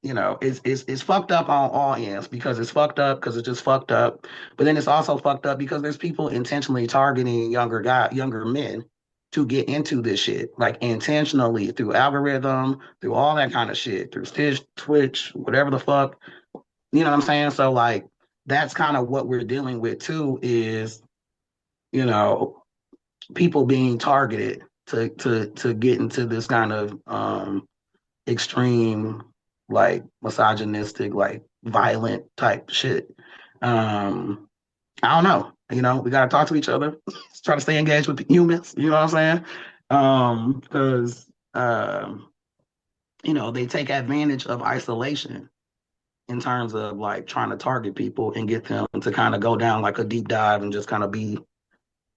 Speaker 3: it's fucked up on all ends because it's fucked up because it's just fucked up. But then it's also fucked up because there's people intentionally targeting younger men to get into this shit, like intentionally through algorithm, through all that kind of shit, through Stitch, Twitch, whatever the fuck. You know what I'm saying? So like that's kind of what we're dealing with too, is, people being targeted to get into this kind of extreme, like misogynistic, like violent type shit. I don't know. We got to talk to each other, try to stay engaged with humans. You know what I'm saying? Because, they take advantage of isolation in terms of like trying to target people and get them to kind of go down like a deep dive and just kind of be,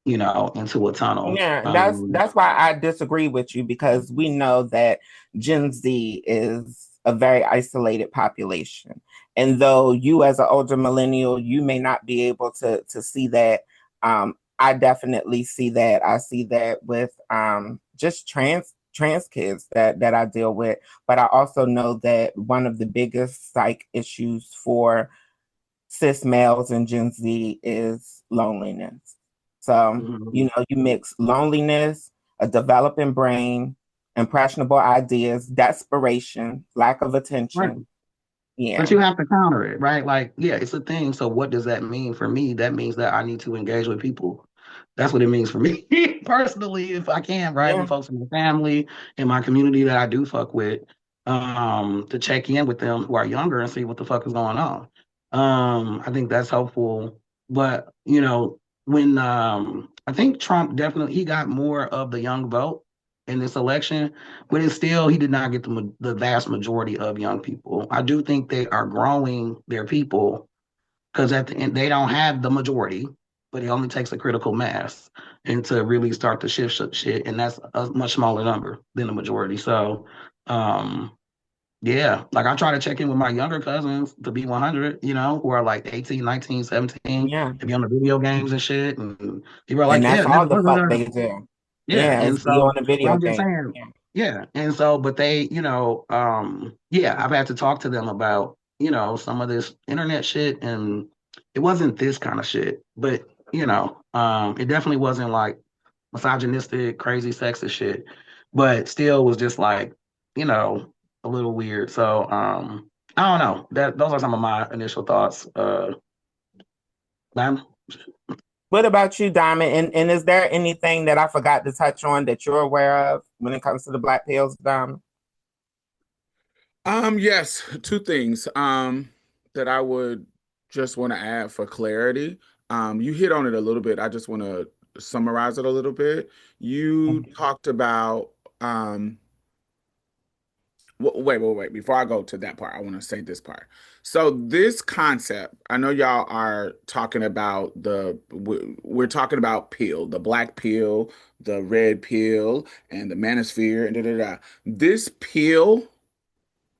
Speaker 3: into a tunnel.
Speaker 4: Yeah, that's why I disagree with you, because we know that Gen Z is a very isolated population. And though you as an older millennial, you may not be able to see that, I definitely see that. I see that with just trans kids that I deal with. But I also know that one of the biggest psych issues for cis males and Gen Z is loneliness. So, you mix loneliness, a developing brain, impressionable ideas, desperation, lack of attention.
Speaker 3: Right.
Speaker 4: Yeah.
Speaker 3: But you have to counter it, right? Like, yeah, it's a thing. So what does that mean for me? That means that I need to engage with people. That's what it means for me personally, if I can, right?
Speaker 4: Yeah.
Speaker 3: With folks in my family, in my community that I do fuck with, to check in with them who are younger and see what the fuck is going on. I think that's helpful. But, when I think Trump definitely, he got more of the young vote in this election, but it's still, he did not get the vast majority of young people. I do think they are growing their people because at the end, they don't have the majority, but it only takes a critical mass and to really start to shift shit. And that's a much smaller number than the majority. So, yeah, like I try to check in with my younger cousins to be 100, who are like 18, 19, 17,
Speaker 4: Yeah.
Speaker 3: to be on the video games and shit. And people are like,
Speaker 4: And that's
Speaker 3: yeah,
Speaker 4: all the fuck they do.
Speaker 3: yeah. And
Speaker 4: it's be on
Speaker 3: so,
Speaker 4: the
Speaker 3: but
Speaker 4: video
Speaker 3: I'm just
Speaker 4: game.
Speaker 3: saying, yeah. And so, but they, yeah, I've had to talk to them about, some of this internet shit. And it wasn't this kind of shit, but, it definitely wasn't like misogynistic, crazy, sexist shit, but still was just like, a little weird. So, I don't know. Those are some of my initial thoughts. Ma'am?
Speaker 4: What about you, Diamond? And is there anything that I forgot to touch on that you're aware of when it comes to the Black pills, Diamond?
Speaker 5: Yes, two things that I would just want to add for clarity. You hit on it a little bit. I just want to summarize it a little bit. You talked about wait. Before I go to that part, I want to say this part. So this concept, I know y'all are talking about we're talking about pill, the black pill, the red pill, and the manosphere, and da da da. This pill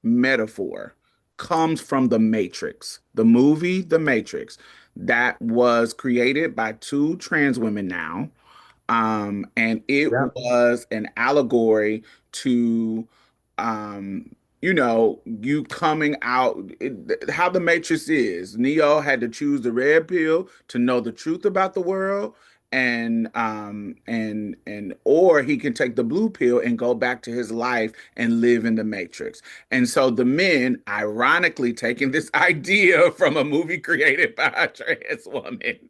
Speaker 5: metaphor comes from The Matrix, the movie The Matrix, that was created by two trans women now. And it
Speaker 3: Yeah.
Speaker 5: was an allegory to you know, you coming out, how the Matrix is. Neo had to choose the red pill to know the truth about the world, and or he can take the blue pill and go back to his life and live in the Matrix. And so the men, ironically, taking this idea from a movie created by a trans woman,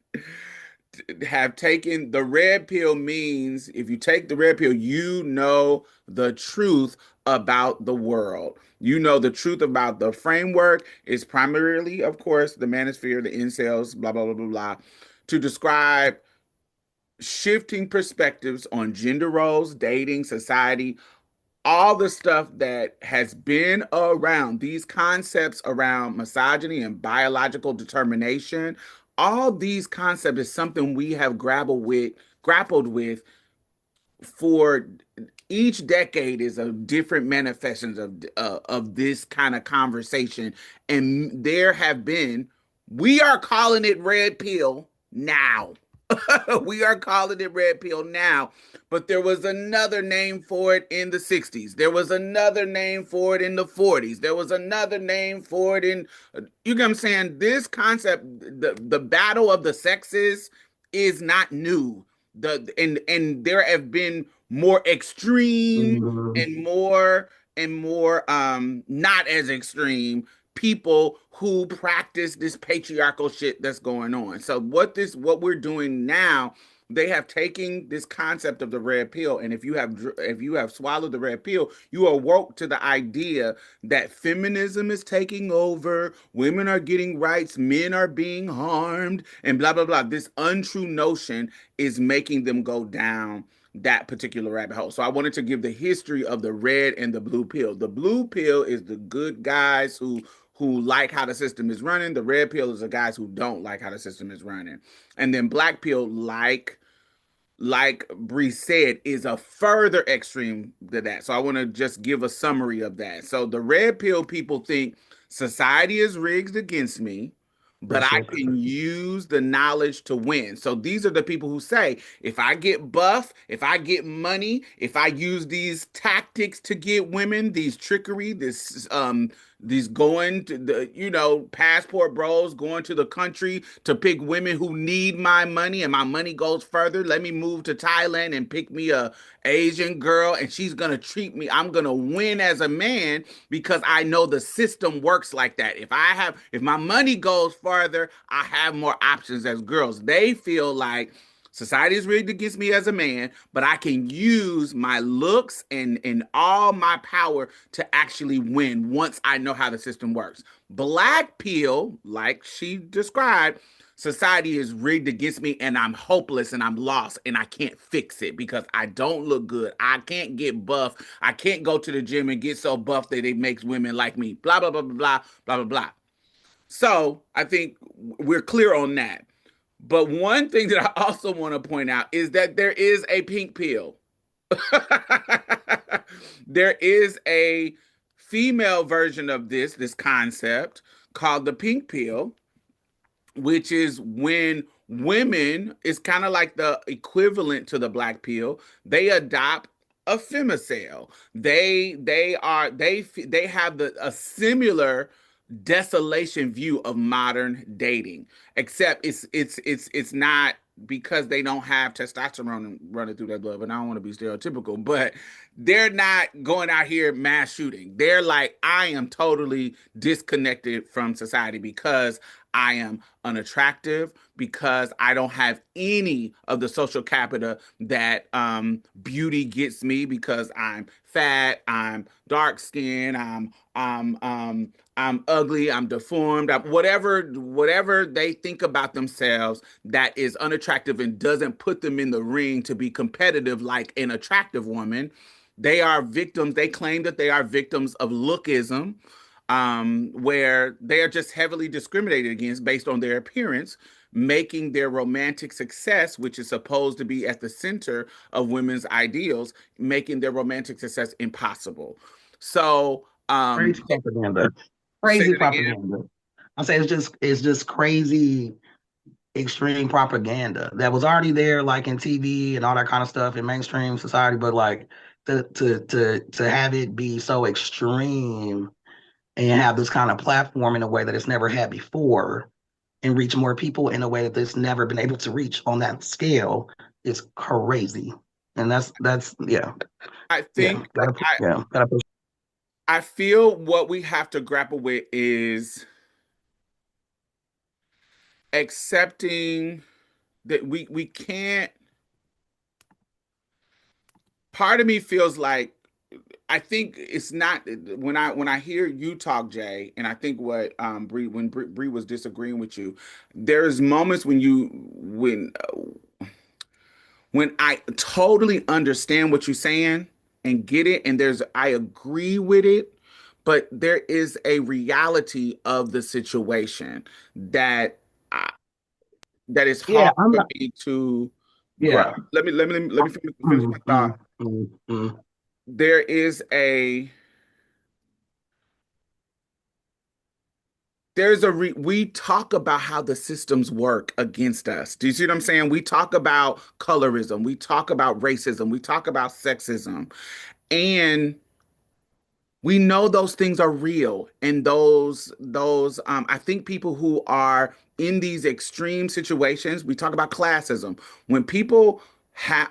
Speaker 5: have taken the red pill. Means if you take the red pill, you know the truth about the world. You know the truth about the framework is primarily, of course, the manosphere, the incels, blah, blah, blah, blah, blah, to describe shifting perspectives on gender roles, dating, society, all the stuff that has been around, these concepts around misogyny and biological determination. All these concepts is something we have grappled with for each decade is a different manifestations of this kind of conversation. And there have been, we are calling it red pill now. We are calling it red pill now, but there was another name for it in the 60s. There was another name for it in the 40s. There was another name for it in, you know what I'm saying? This concept, the battle of the sexes is not new. And there have been more extreme and more not as extreme people who practice this patriarchal shit that's going on. So what we're doing now, they have taken this concept of the red pill, and if you have swallowed the red pill, you are woke to the idea that feminism is taking over, women are getting rights, men are being harmed, and blah blah blah. This untrue notion is making them go down that particular rabbit hole. So I wanted to give the history of the red and the blue pill. The blue pill is the good guys who like how the system is running. The red pill is the guys who don't like how the system is running. And then black pill, like Bree said, is a further extreme to that. So I want to just give a summary of that. So the red pill people think society is rigged against me, but I can use the knowledge to win. So these are the people who say, if I get buff, if I get money, if I use these tactics to get women, these trickery, these going to the, passport bros going to the country to pick women who need my money, and my money goes further. Let me move to Thailand and pick me a Asian girl, and she's gonna treat me. I'm gonna win as a man because I know the system works like that. If my money goes further, I have more options as girls. They feel like society is rigged against me as a man, but I can use my looks and all my power to actually win once I know how the system works. Black pill, like she described, society is rigged against me and I'm hopeless and I'm lost and I can't fix it because I don't look good. I can't get buff. I can't go to the gym and get so buff that it makes women like me. Blah, blah, blah, blah, blah, blah, blah, blah. So I think we're clear on that. But one thing that I also want to point out is that there is a pink pill. There is a female version of this concept called the pink pill, which is when women, it's kind of like the equivalent to the black pill. They adopt a femicide. They have a similar desolation view of modern dating, except it's not, because they don't have testosterone running through their blood. But I don't want to be stereotypical, but they're not going out here mass shooting. They're like, I am totally disconnected from society because I am unattractive, because I don't have any of the social capital that beauty gets me, because I'm fat, I'm dark skinned, I'm ugly, I'm deformed, whatever they think about themselves that is unattractive and doesn't put them in the ring to be competitive like an attractive woman. They are victims. They claim that they are victims of lookism, where they are just heavily discriminated against based on their appearance, making their romantic success, which is supposed to be at the center of women's ideals, making their romantic success impossible. So,
Speaker 3: crazy propaganda. Crazy propaganda. I'm saying it's just crazy, extreme propaganda that was already there, like in TV and all that kind of stuff in mainstream society. But like, to have it be so extreme and have this kind of platform in a way that it's never had before and reach more people in a way that it's never been able to reach on that scale is crazy. And that's yeah.
Speaker 5: I think
Speaker 3: Gotta push.
Speaker 5: I feel what we have to grapple with is accepting that we can't. Part of me feels like I think it's not when I hear you talk, Jay, and I think what Bree was disagreeing with you. There's moments when I totally understand what you're saying and get it, and I agree with it, but there is a reality of the situation that that is hard
Speaker 3: I'm
Speaker 5: for
Speaker 3: not,
Speaker 5: me to grasp.
Speaker 3: yeah.
Speaker 5: Let me finish my thought. There is a we talk about how the systems work against us. Do you see what I'm saying? We talk about colorism, we talk about racism, we talk about sexism, and we know those things are real. And those I think people who are in these extreme situations, we talk about classism. When people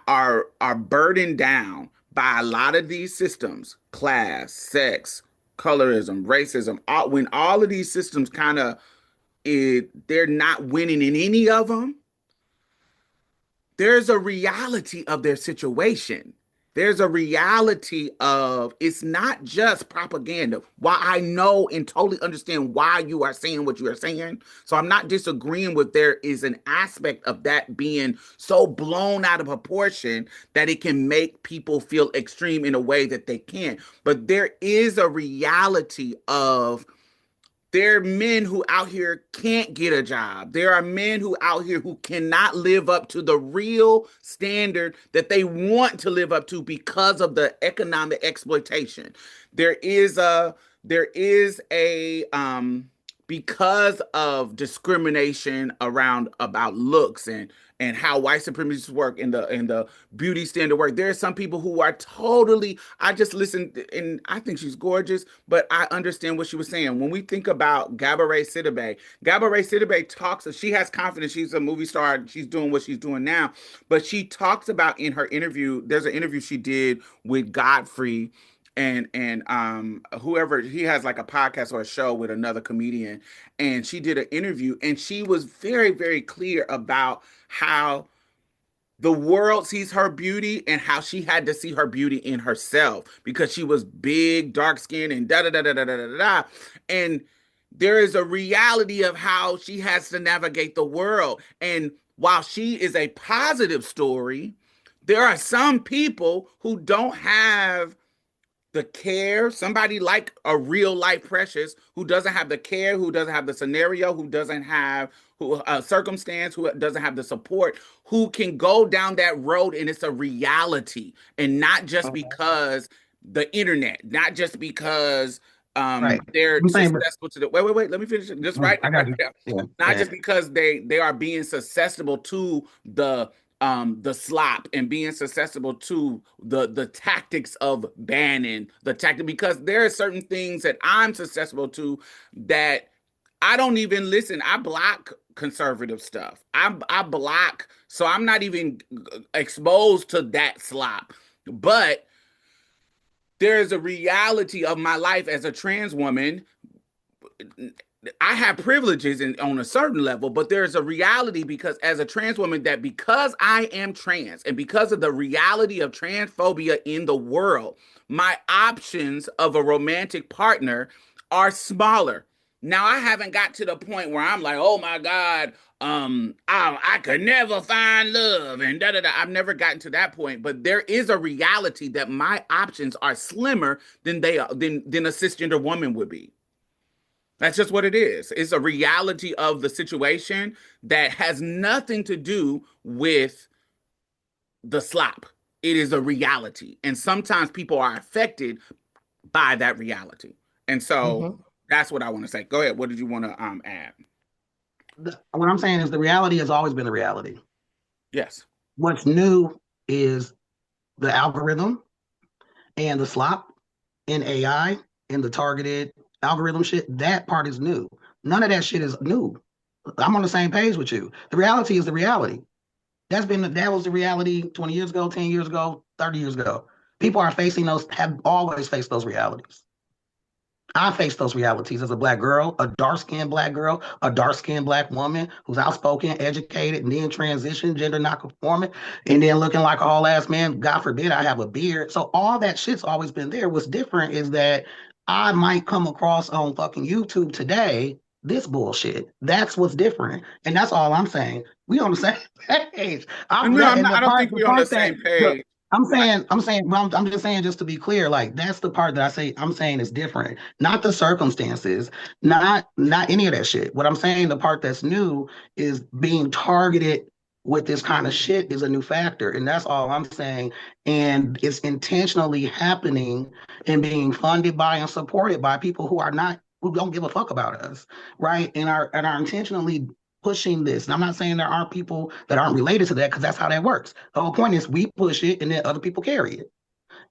Speaker 5: are burdened down by a lot of these systems, class, sex, colorism, racism, when all of these systems kind of they're not winning in any of them, there's a reality of their situation. There's a reality of it's not just propaganda. While I know and totally understand why you are saying what you are saying, so I'm not disagreeing with there is an aspect of that being so blown out of proportion that it can make people feel extreme in a way that they can't. But there is a reality of there are men who out here can't get a job. There are men who out here who cannot live up to the real standard that they want to live up to because of the economic exploitation. There is a because of discrimination around about looks and how white supremacists work in the beauty standard work. There are some people who are totally. I just listened and I think she's gorgeous, but I understand what she was saying. When we think about Gabourey Sidibe talks. She has confidence. She's a movie star. She's doing what she's doing now, but she talks about in her interview. There's an interview she did with Godfrey and whoever he has like a podcast or a show with another comedian, and she did an interview and she was very very clear about how the world sees her beauty and how she had to see her beauty in herself because she was big, dark skinned, and da da da da da da da da. And there is a reality of how she has to navigate the world. And while she is a positive story, there are some people who don't have the care, somebody like a real life Precious who doesn't have the care, who doesn't have the scenario, who doesn't have circumstance, who doesn't have the support, who can go down that road and it's a reality, and not just because the internet, not just because they're successful to the wait, let me finish it. Just
Speaker 3: I got you. Yeah.
Speaker 5: Not just because they are being susceptible to the slop and being susceptible to the tactics of banning the tactic, because there are certain things that I'm susceptible to that I don't even listen. I block conservative stuff. I block, so I'm not even exposed to that slop. But there's a reality of my life as a trans woman. I have privileges on a certain level, but there's a reality because as a trans woman that because I am trans and because of the reality of transphobia in the world, my options of a romantic partner are smaller. Now I haven't got to the point where I'm like, oh my God, I could never find love and da da da. I've never gotten to that point, but there is a reality that my options are slimmer than they are than a cisgender woman would be. That's just what it is. It's a reality of the situation that has nothing to do with the slop. It is a reality. And sometimes people are affected by that reality. And so that's what I want to say. Go ahead. What did you want to add?
Speaker 3: What I'm saying is the reality has always been a reality.
Speaker 5: Yes.
Speaker 3: What's new is the algorithm and the slop in AI and the targeted algorithm shit, that part is new. None of that shit is new. I'm on the same page with you. The reality is the reality. That was the reality 20 years ago, 10 years ago, 30 years ago. People are facing those, have always faced those realities. I face those realities as a black girl, a dark-skinned black girl, a dark-skinned black woman who's outspoken, educated, and then transitioned, gender not conforming, and then looking like a whole ass man. God forbid I have a beard. So all that shit's always been there. What's different is that I might come across on fucking YouTube today this bullshit. That's what's different. And that's all I'm saying. We on the same page.
Speaker 5: I don't think we're on the same page.
Speaker 3: I'm just saying, just to be clear, like that's the part that I'm saying is different, not the circumstances, not any of that shit. What I'm saying, the part that's new is being targeted with this kind of shit is a new factor. And that's all I'm saying. And it's intentionally happening and being funded by and supported by people who don't give a fuck about us, right? And are intentionally pushing this. And I'm not saying there aren't people that aren't related to that, because that's how that works. The whole point is we push it and then other people carry it.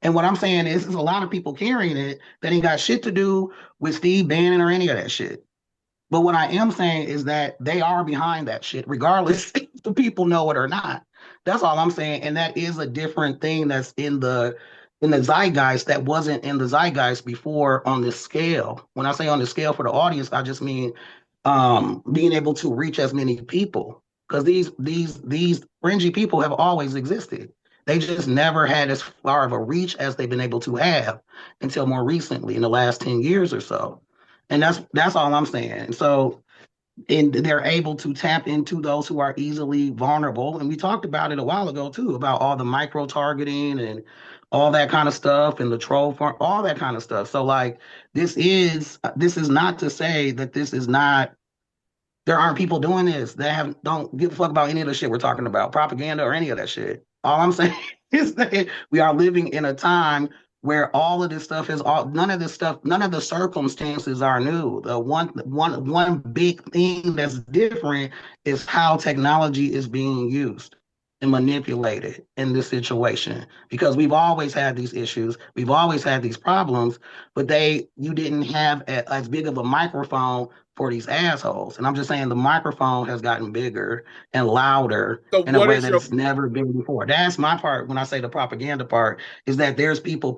Speaker 3: And what I'm saying is there's a lot of people carrying it that ain't got shit to do with Steve Bannon or any of that shit. But what I am saying is that they are behind that shit, regardless if the people know it or not. That's all I'm saying. And that is a different thing that's in the zeitgeist that wasn't in the zeitgeist before on this scale. When I say on the scale for the audience, I just mean being able to reach as many people, because these fringy people have always existed. They just never had as far of a reach as they've been able to have until more recently in the last 10 years or so. And that's all I'm saying. So, and they're able to tap into those who are easily vulnerable. And we talked about it a while ago too, about all the micro targeting and all that kind of stuff, and the troll farm, all that kind of stuff. So like, this is not to say that this is not, there aren't people doing this that don't give a fuck about any of the shit we're talking about, propaganda or any of that shit. All I'm saying is that we are living in a time where all of this stuff none of the circumstances are new. The one big thing that's different is how technology is being used and manipulated in this situation, because we've always had these issues, we've always had these problems, but you didn't have as big of a microphone for these assholes. And I'm just saying the microphone has gotten bigger and louder in a way that it's never been before. That's my part when I say the propaganda part, is that there's people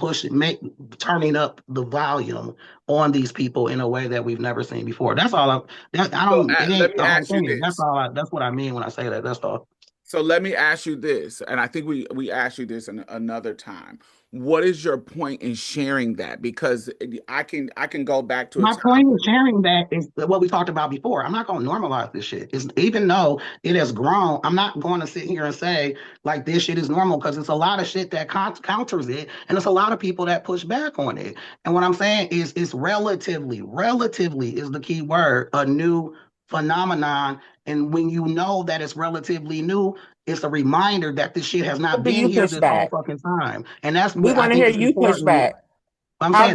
Speaker 3: turning up the volume on these people in a way that we've never seen before. That's all. That's what I mean when I say that. That's all.
Speaker 5: So let me ask you this, and I think we asked you this in another time. What is your point in sharing that? Because I can go back to
Speaker 3: my point in sharing that is what we talked about before. I'm not going to normalize this shit. Even though it has grown, I'm not going to sit here and say like this shit is normal, because it's a lot of shit that counters it, and it's a lot of people that push back on it. And what I'm saying is it's relatively is the key word, a new phenomenon. And when you know that it's relatively new, it's a reminder that this shit has not been here this whole fucking time. And that's what
Speaker 4: we want to hear you push back. How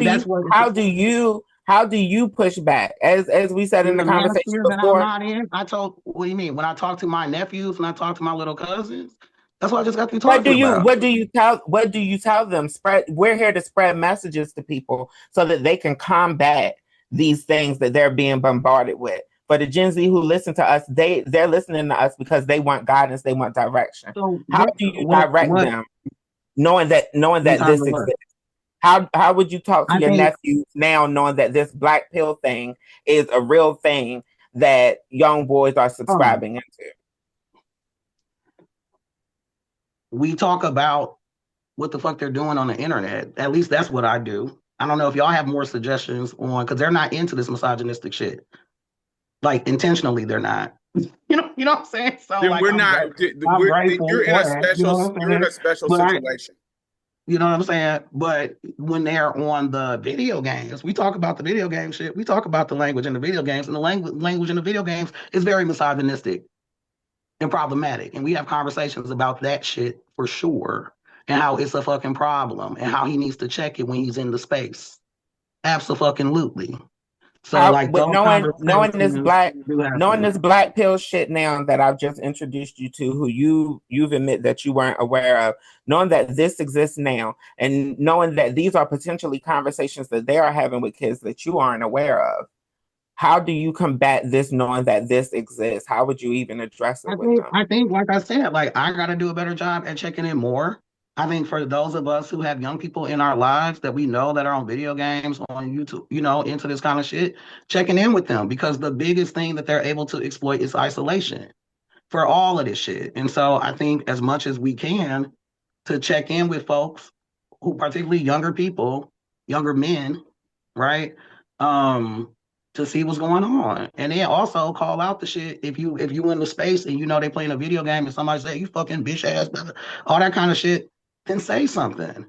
Speaker 4: do you push back? As we said in the conversation before.
Speaker 3: What do you mean? When I talk to my nephews, when I talk to my little cousins, that's what I just got to talking about.
Speaker 4: What do you tell them? We're here to spread messages to people so that they can combat these things that they're being bombarded with. For the Gen Z who listen to us, they're listening to us because they want guidance, they want direction. So how do you direct them, knowing that this exists? How would you talk to your nephews now, knowing that this black pill thing is a real thing that young boys are subscribing into?
Speaker 3: We talk about what the fuck they're doing on the internet. At least that's what I do. I don't know if y'all have more suggestions on, because they're not into this misogynistic shit. Like intentionally, they're not. You know what I'm saying? So like,
Speaker 5: you're in a special situation.
Speaker 3: You know what I'm saying? But when they're on the video games, we talk about the video game shit. We talk about the language in the video games, and the language in the video games is very misogynistic and problematic. And we have conversations about that shit for sure, and how it's a fucking problem, and how he needs to check it when he's in the space. Absolutely. So like
Speaker 4: with
Speaker 3: those
Speaker 4: knowing this
Speaker 3: conversations
Speaker 4: black pill shit now that I've just introduced you to, who you've admit that you weren't aware of, knowing that this exists now, and knowing that these are potentially conversations that they are having with kids that you aren't aware of. How do you combat this knowing that this exists? How would you even address it with them?
Speaker 3: I think, like I said, like I got to do a better job at checking in more. I think for those of us who have young people in our lives that we know that are on video games, on YouTube, into this kind of shit, checking in with them, because the biggest thing that they're able to exploit is isolation for all of this shit. And so I think as much as we can to check in with folks who, particularly younger people, younger men, right? To see what's going on. And then also call out the shit if you in the space and they playing a video game and somebody say you fucking bitch ass, all that kind of shit, then say something.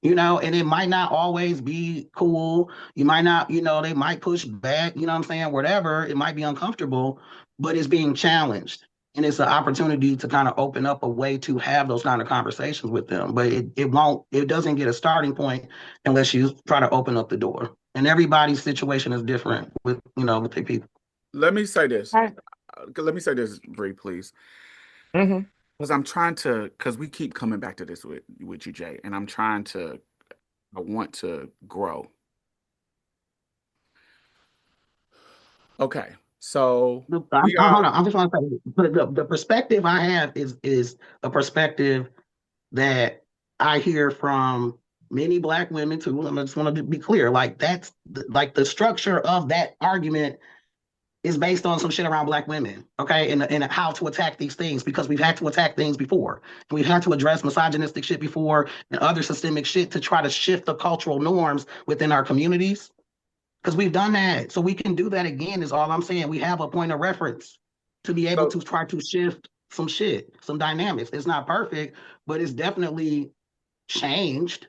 Speaker 3: And it might not always be cool. You might not, they might push back, what I'm saying, whatever. It might be uncomfortable, but it's being challenged. And it's an opportunity to kind of open up a way to have those kind of conversations with them. But it doesn't get a starting point unless you try to open up the door. And everybody's situation is different with their people.
Speaker 5: Let me say this. Let me say this, Bree, please.
Speaker 4: Mm-hmm.
Speaker 5: Because we keep coming back to this with you, Jay, and I want to grow. Okay, so
Speaker 3: hold on. I just want to say, the perspective I have is a perspective that I hear from many Black women too. I just want to be clear. Like that's like the structure of that argument is based on some shit around Black women, okay, and how to attack these things, because we've had to attack things before. We've had to address misogynistic shit before and other systemic shit to try to shift the cultural norms within our communities, because we've done that. So we can do that again is all I'm saying. We have a point of reference to be able to try to shift some shit, some dynamics. It's not perfect, but it's definitely changed.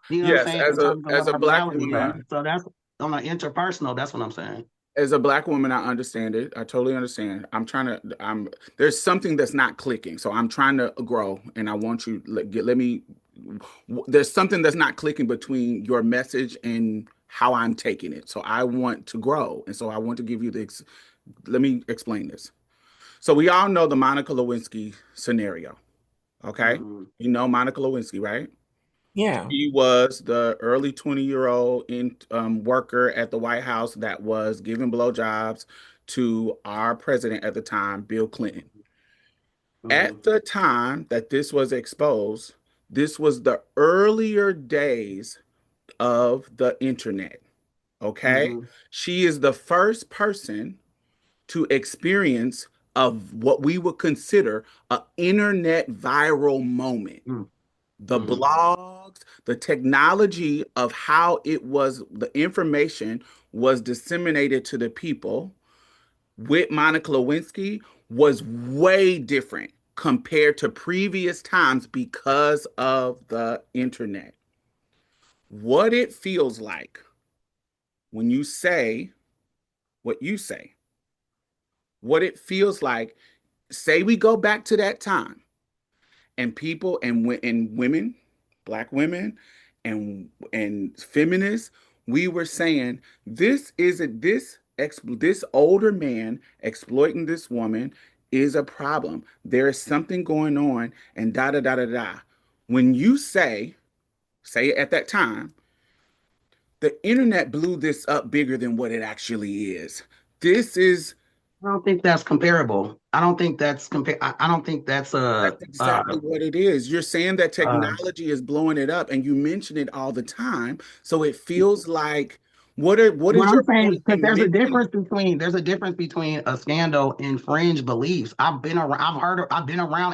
Speaker 3: You know what I'm saying?
Speaker 5: As a Black woman.
Speaker 3: So that's on an interpersonal, that's what I'm saying.
Speaker 5: As a Black woman, I understand it. I totally understand. There's something that's not clicking. So I'm trying to grow, and I want you, there's something that's not clicking between your message and how I'm taking it. So I want to grow. And so I want to give you let me explain this. So we all know the Monica Lewinsky scenario. Okay.
Speaker 3: Mm-hmm.
Speaker 5: You know Monica Lewinsky, right?
Speaker 4: Yeah.
Speaker 5: He was the early 20-year-old worker at the White House that was giving blowjobs to our president at the time, Bill Clinton. Mm-hmm. At the time that this was exposed, this was the earlier days of the internet. Okay. Mm-hmm. She is the first person to experience of what we would consider an internet viral moment. Mm-hmm. The blogs, the technology of how the information was disseminated to the people with Monica Lewinsky was way different compared to previous times because of the internet. What it feels like when you say what you say, what it feels like, say we go back to that time, and people and women, Black women and feminists, we were saying this older man exploiting this woman is a problem. There is something going on, and da da da da da. When you say at that time, the internet blew this up bigger than what it actually is.
Speaker 3: I don't think that's comparable. I don't think that's
Speaker 5: That's exactly what it is. You're saying that technology is blowing it up, and you mention it all the time. So it feels like what is your
Speaker 3: saying? Because there's a difference between a scandal and fringe beliefs. I've been around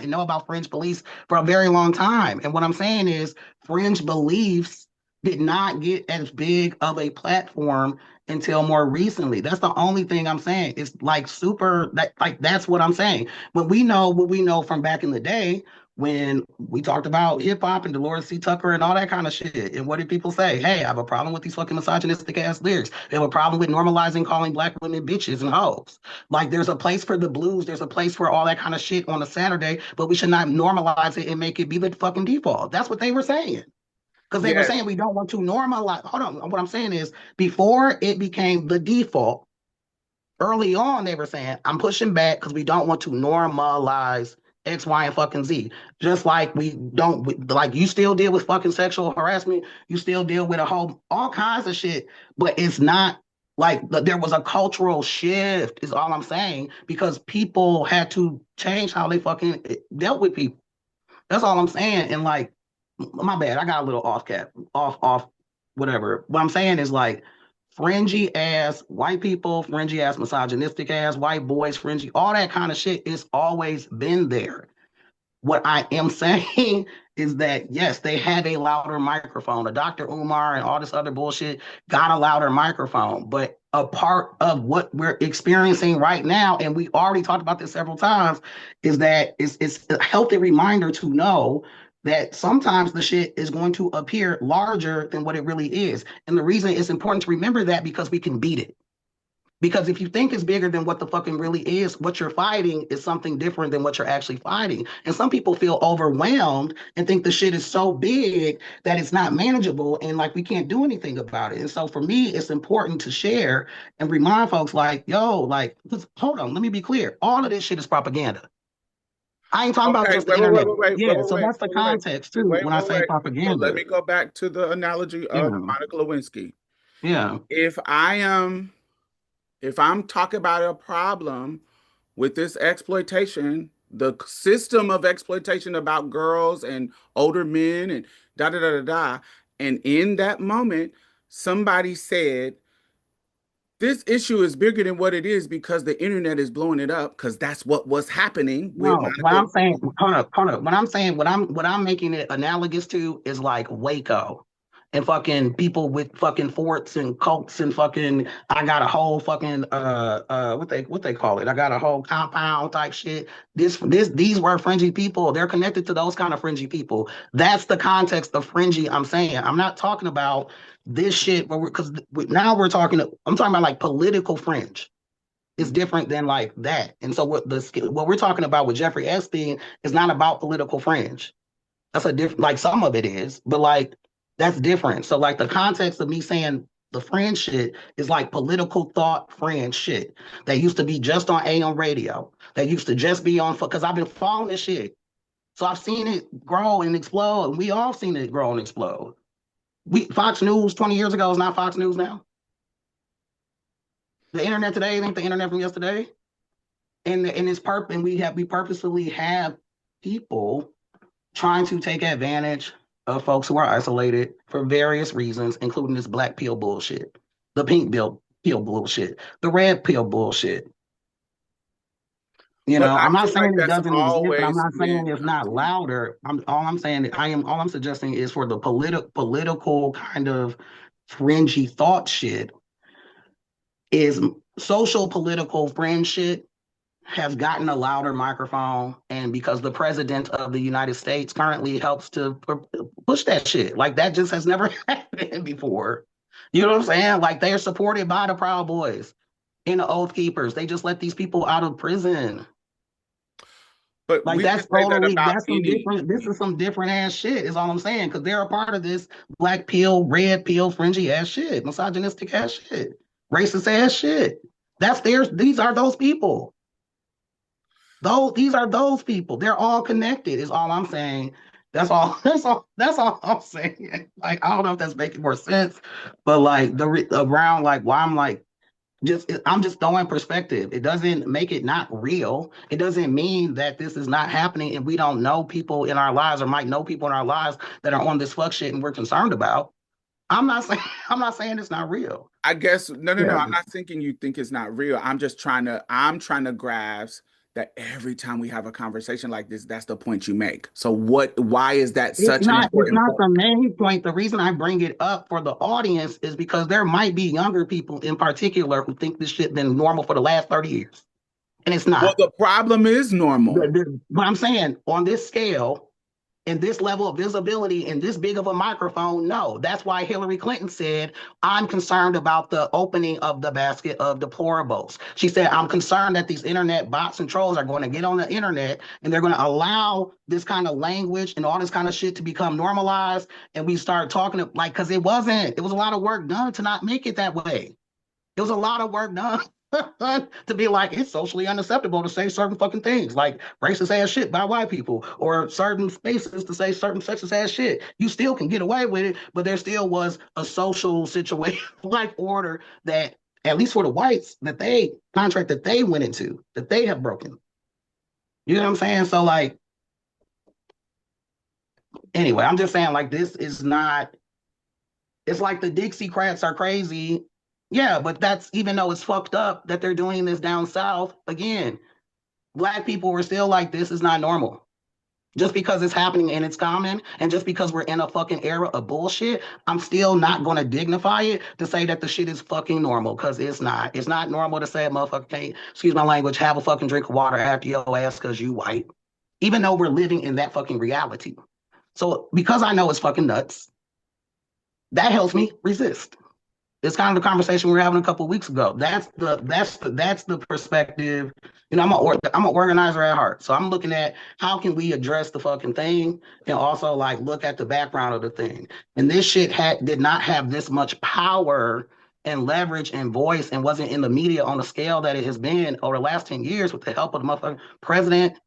Speaker 3: and know about fringe beliefs for a very long time. And what I'm saying is fringe beliefs did not get as big of a platform until more recently. That's the only thing I'm saying. It's like that's what I'm saying. When we know what we know from back in the day, when we talked about hip hop and Dolores C. Tucker and all that kind of shit. And what did people say? Hey, I have a problem with these fucking misogynistic ass lyrics. They have a problem with normalizing calling Black women bitches and hoes. Like there's a place for the blues. There's a place for all that kind of shit on a Saturday, but we should not normalize it and make it be the fucking default. That's what they were saying. Because they were saying we don't want to normalize. Hold on. What I'm saying is before it became the default, early on, they were saying, I'm pushing back because we don't want to normalize X, Y, and fucking Z. Just like we don't, like you still deal with fucking sexual harassment, you still deal with all kinds of shit, but it's not like there was a cultural shift, is all I'm saying, because people had to change how they fucking dealt with people. That's all I'm saying. And like, my bad, I got a little off, whatever. What I'm saying is like, fringy ass white people, fringy ass misogynistic ass white boys, fringy, all that kind of shit is always been there. What I am saying is that, yes, they had a louder microphone. A Dr. Umar and all this other bullshit got a louder microphone. But a part of what we're experiencing right now, and we already talked about this several times, is that it's a healthy reminder to know that sometimes the shit is going to appear larger than what it really is. And the reason it's important to remember that because we can beat it. Because if you think it's bigger than what the fucking really is, what you're fighting is something different than what you're actually fighting. And some people feel overwhelmed and think the shit is so big that it's not manageable and like we can't do anything about it. And so for me, it's important to share and remind folks like, yo, like, hold on, let me be clear. All of this shit is propaganda. I ain't talking about just the internet. So that's the context too when I say propaganda.
Speaker 5: So let me go back to the analogy of Monica Lewinsky.
Speaker 3: Yeah.
Speaker 5: If I'm talking about a problem with this exploitation, the system of exploitation about girls and older men and da da da da da, and in that moment, somebody said, this issue is bigger than what it is because the internet is blowing it up because that's what was happening.
Speaker 3: No, what I'm saying, hold up. What I'm saying, what I'm making it analogous to is like Waco and fucking people with fucking forts and cults and fucking, I got a whole fucking what they call it? I got a whole compound type shit. These were fringy people. They're connected to those kind of fringy people. That's the context of fringy I'm saying. I'm not talking about this shit because now I'm talking about like political fringe. It's different than like that. And so what we're talking about with Jeffrey Epstein is not about political fringe. That's a different, like some of it is, but like that's different. So like the context of me saying the fringe shit is like political thought fringe shit that used to be just on AM radio, that used to just be on, because I've been following this shit. So I've seen it grow and explode, and we all seen it grow and explode. Fox News 20 years ago is not Fox News now. The internet today ain't the internet from yesterday. And we purposefully have people trying to take advantage of folks who are isolated for various reasons, including this black pill bullshit, the pink pill bullshit, the red pill bullshit. You know, I'm not saying it doesn't exist, but I'm not saying it's not louder. All I'm suggesting is for the political kind of fringy thought shit is social political fringe shit has gotten a louder microphone, and because the president of the United States currently helps to push that shit, like that just has never happened before. You know what I'm saying? Like they're supported by the Proud Boys and the Oath Keepers. They just let these people out of prison. But like that's some different. This is some different ass shit. Is all I'm saying, because they're a part of this black pill, red pill, fringy ass shit, misogynistic ass shit, racist ass shit. That's theirs. These are those people. These are those people. They're all connected. Is all I'm saying. That's all I'm saying. Like I don't know if that's making more sense, but like around like why I'm like. I'm just throwing perspective. It doesn't make it not real. It doesn't mean that this is not happening and we don't know people in our lives or might know people in our lives that are on this fuck shit and we're concerned about. I'm not saying it's not real.
Speaker 5: I guess no. I'm not thinking you think it's not real. I'm trying to grasp that every time we have a conversation like this, that's the point you make. So why is that such an important point?
Speaker 3: It's not the main point. The reason I bring it up for the audience is because there might be younger people in particular who think this shit been normal for the last 30 years. And it's not.
Speaker 5: Well, the problem is normal.
Speaker 3: But I'm saying on this scale, and this level of visibility and this big of a microphone, no. That's why Hillary Clinton said, I'm concerned about the opening of the basket of deplorables. She said, I'm concerned that these internet bots and trolls are going to get on the internet and they're going to allow this kind of language and all this kind of shit to become normalized. And we start talking like, because it was a lot of work done to not make it that way. It was a lot of work done to be like, it's socially unacceptable to say certain fucking things, like racist ass shit by white people, or certain spaces to say certain sexist ass shit. You still can get away with it, but there still was a social situation like order that, at least for the whites, that they contract that they went into, that they have broken. You know what I'm saying? So like, anyway, I'm just saying like, this is not, it's like the Dixiecrats are crazy. Yeah, but that's, even though it's fucked up that they're doing this down south, again, Black people were still like, this is not normal. Just because it's happening and it's common, and just because we're in a fucking era of bullshit, I'm still not going to dignify it to say that the shit is fucking normal, because it's not. It's not normal to say a motherfucker can't, excuse my language, have a fucking drink of water after your ass because you white, even though we're living in that fucking reality. So because I know it's fucking nuts, that helps me resist. It's kind of the conversation we were having a couple of weeks ago. That's the perspective. You know, I'm an organizer at heart. So I'm looking at how can we address the fucking thing, and also like look at the background of the thing. And this shit did not have this much power and leverage and voice, and wasn't in the media on the scale that it has been over the last 10 years with the help of the motherfucking president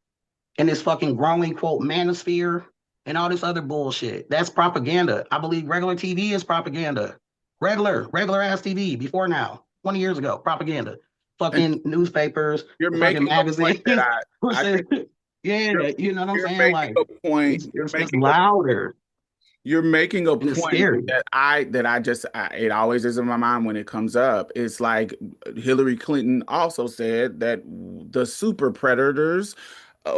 Speaker 3: and this fucking growing, quote, manosphere and all this other bullshit. That's propaganda. I believe regular TV is propaganda. Regular ass TV before now, 20 years ago, propaganda. Fucking newspapers,
Speaker 5: you're
Speaker 3: fucking magazines.
Speaker 5: Yeah,
Speaker 3: you know what I'm saying? Like,
Speaker 5: a point.
Speaker 3: It's just louder.
Speaker 5: You're making a point
Speaker 3: scary.
Speaker 5: it always is in my mind when it comes up. It's like Hillary Clinton also said that the super predators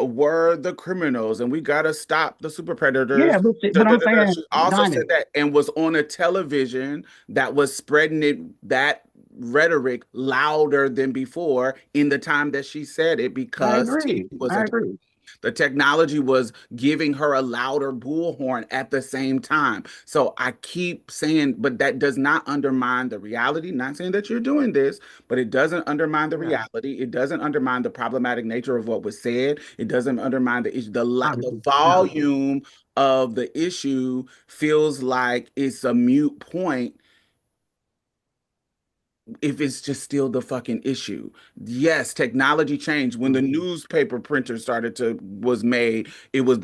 Speaker 5: were the criminals, and we gotta stop the super predators.
Speaker 3: Yeah, but I'm saying,
Speaker 5: she also said that, and was on a television that was spreading that rhetoric louder than before in the time that she said it, because
Speaker 3: I agree.
Speaker 5: The technology was giving her a louder bullhorn at the same time. So I keep saying, but that does not undermine the reality. Not saying that you're doing this, but it doesn't undermine the reality. It doesn't undermine the problematic nature of what was said. It doesn't undermine the volume of the issue feels like it's a moot point if it's just still the fucking issue. Yes, technology changed. When the newspaper printer was made, it was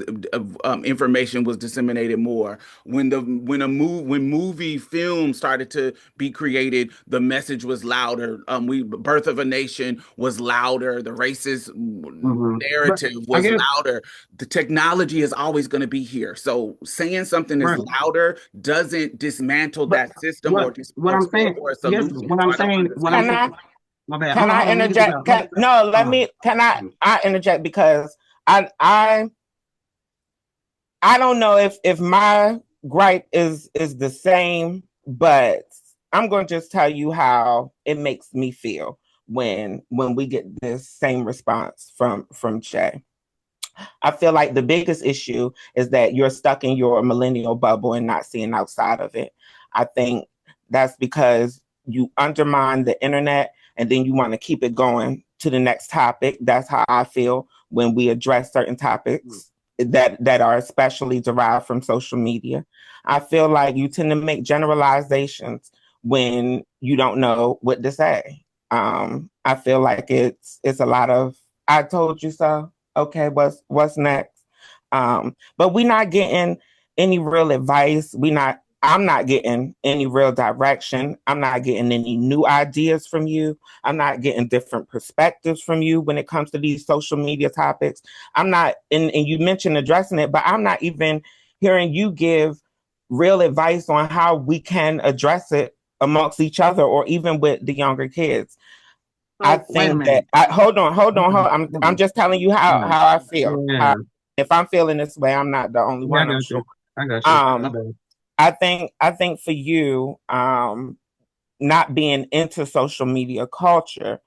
Speaker 5: information was disseminated more. When movie film started to be created, the message was louder. Birth of a Nation was louder. The racist narrative was louder. The technology is always going to be here. So saying something is louder doesn't dismantle that system or a solution.
Speaker 3: My bad.
Speaker 4: Can I interject? Can I interject, because I don't know if my gripe is the same, but I'm going to just tell you how it makes me feel when we get this same response from Che. I feel like the biggest issue is that you're stuck in your millennial bubble and not seeing outside of it. I think that's because you undermine the internet and then you want to keep it going to the next topic. That's how I feel when we address certain topics that are especially derived from social media. I feel like you tend to make generalizations when you don't know what to say. I feel like it's a lot of, I told you so. Okay, what's next? But we're not getting any real advice. I'm not getting any real direction. I'm not getting any new ideas from you. I'm not getting different perspectives from you when it comes to these social media topics. I'm not, and you mentioned addressing it, but I'm not even hearing you give real advice on how we can address it amongst each other or even with the younger kids. I think that hold on. I'm just telling you how I feel.
Speaker 3: Yeah.
Speaker 4: If I'm feeling this way, I'm not the only one. I'm sure.
Speaker 3: I got you.
Speaker 4: I think for you, not being into social media culture,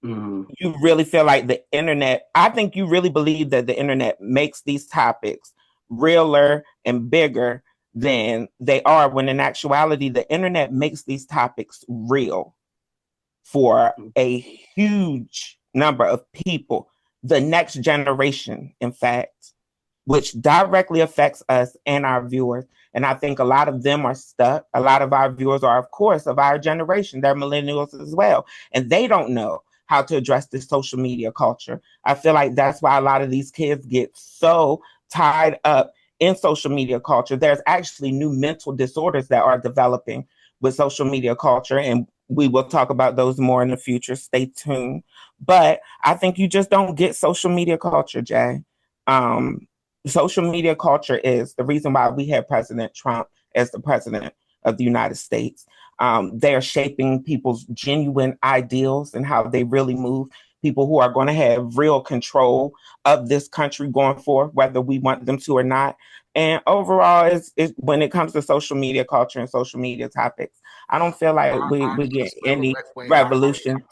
Speaker 4: you really feel like the internet, I think you really believe that the internet makes these topics realer and bigger than they are, when in actuality, the internet makes these topics real for a huge number of people, the next generation, in fact, which directly affects us and our viewers. And I think a lot of them are stuck. A lot of our viewers are, of course, of our generation. They're millennials as well. And they don't know how to address this social media culture. I feel like that's why a lot of these kids get so tied up in social media culture. There's actually new mental disorders that are developing with social media culture. And we will talk about those more in the future. Stay tuned. But I think you just don't get social media culture, Jay. Social media culture is the reason why we have President Trump as the president of the United States. They are shaping people's genuine ideals and how they really move. People who are going to have real control of this country going forward, whether we want them to or not. And overall, is when it comes to social media culture and social media topics, I don't feel like we get any revolution.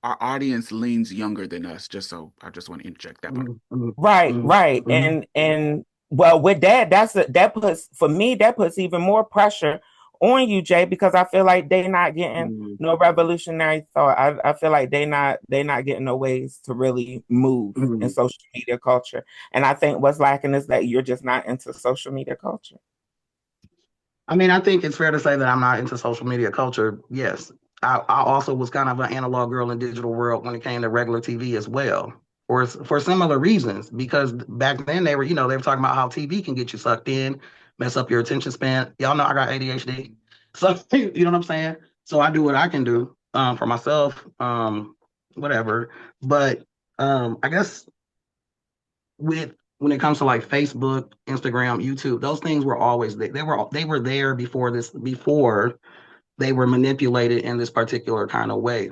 Speaker 5: Our audience leans younger than us, I just want to interject that part.
Speaker 4: Right. And well, with that puts even more pressure on you, Jay, because I feel like they're not getting no revolutionary thought. I feel like they're not getting no ways to really move in social media culture. And I think what's lacking is that you're just not into social media culture.
Speaker 3: I mean, I think it's fair to say that I'm not into social media culture. Yes. I also was kind of an analog girl in digital world when it came to regular TV as well, for similar reasons. Because back then they were talking about how TV can get you sucked in, mess up your attention span. Y'all know I got ADHD, so you know what I'm saying. So I do what I can do for myself, whatever. But I guess when it comes to like Facebook, Instagram, YouTube, those things were always there. They were there before they were manipulated in this particular kind of way.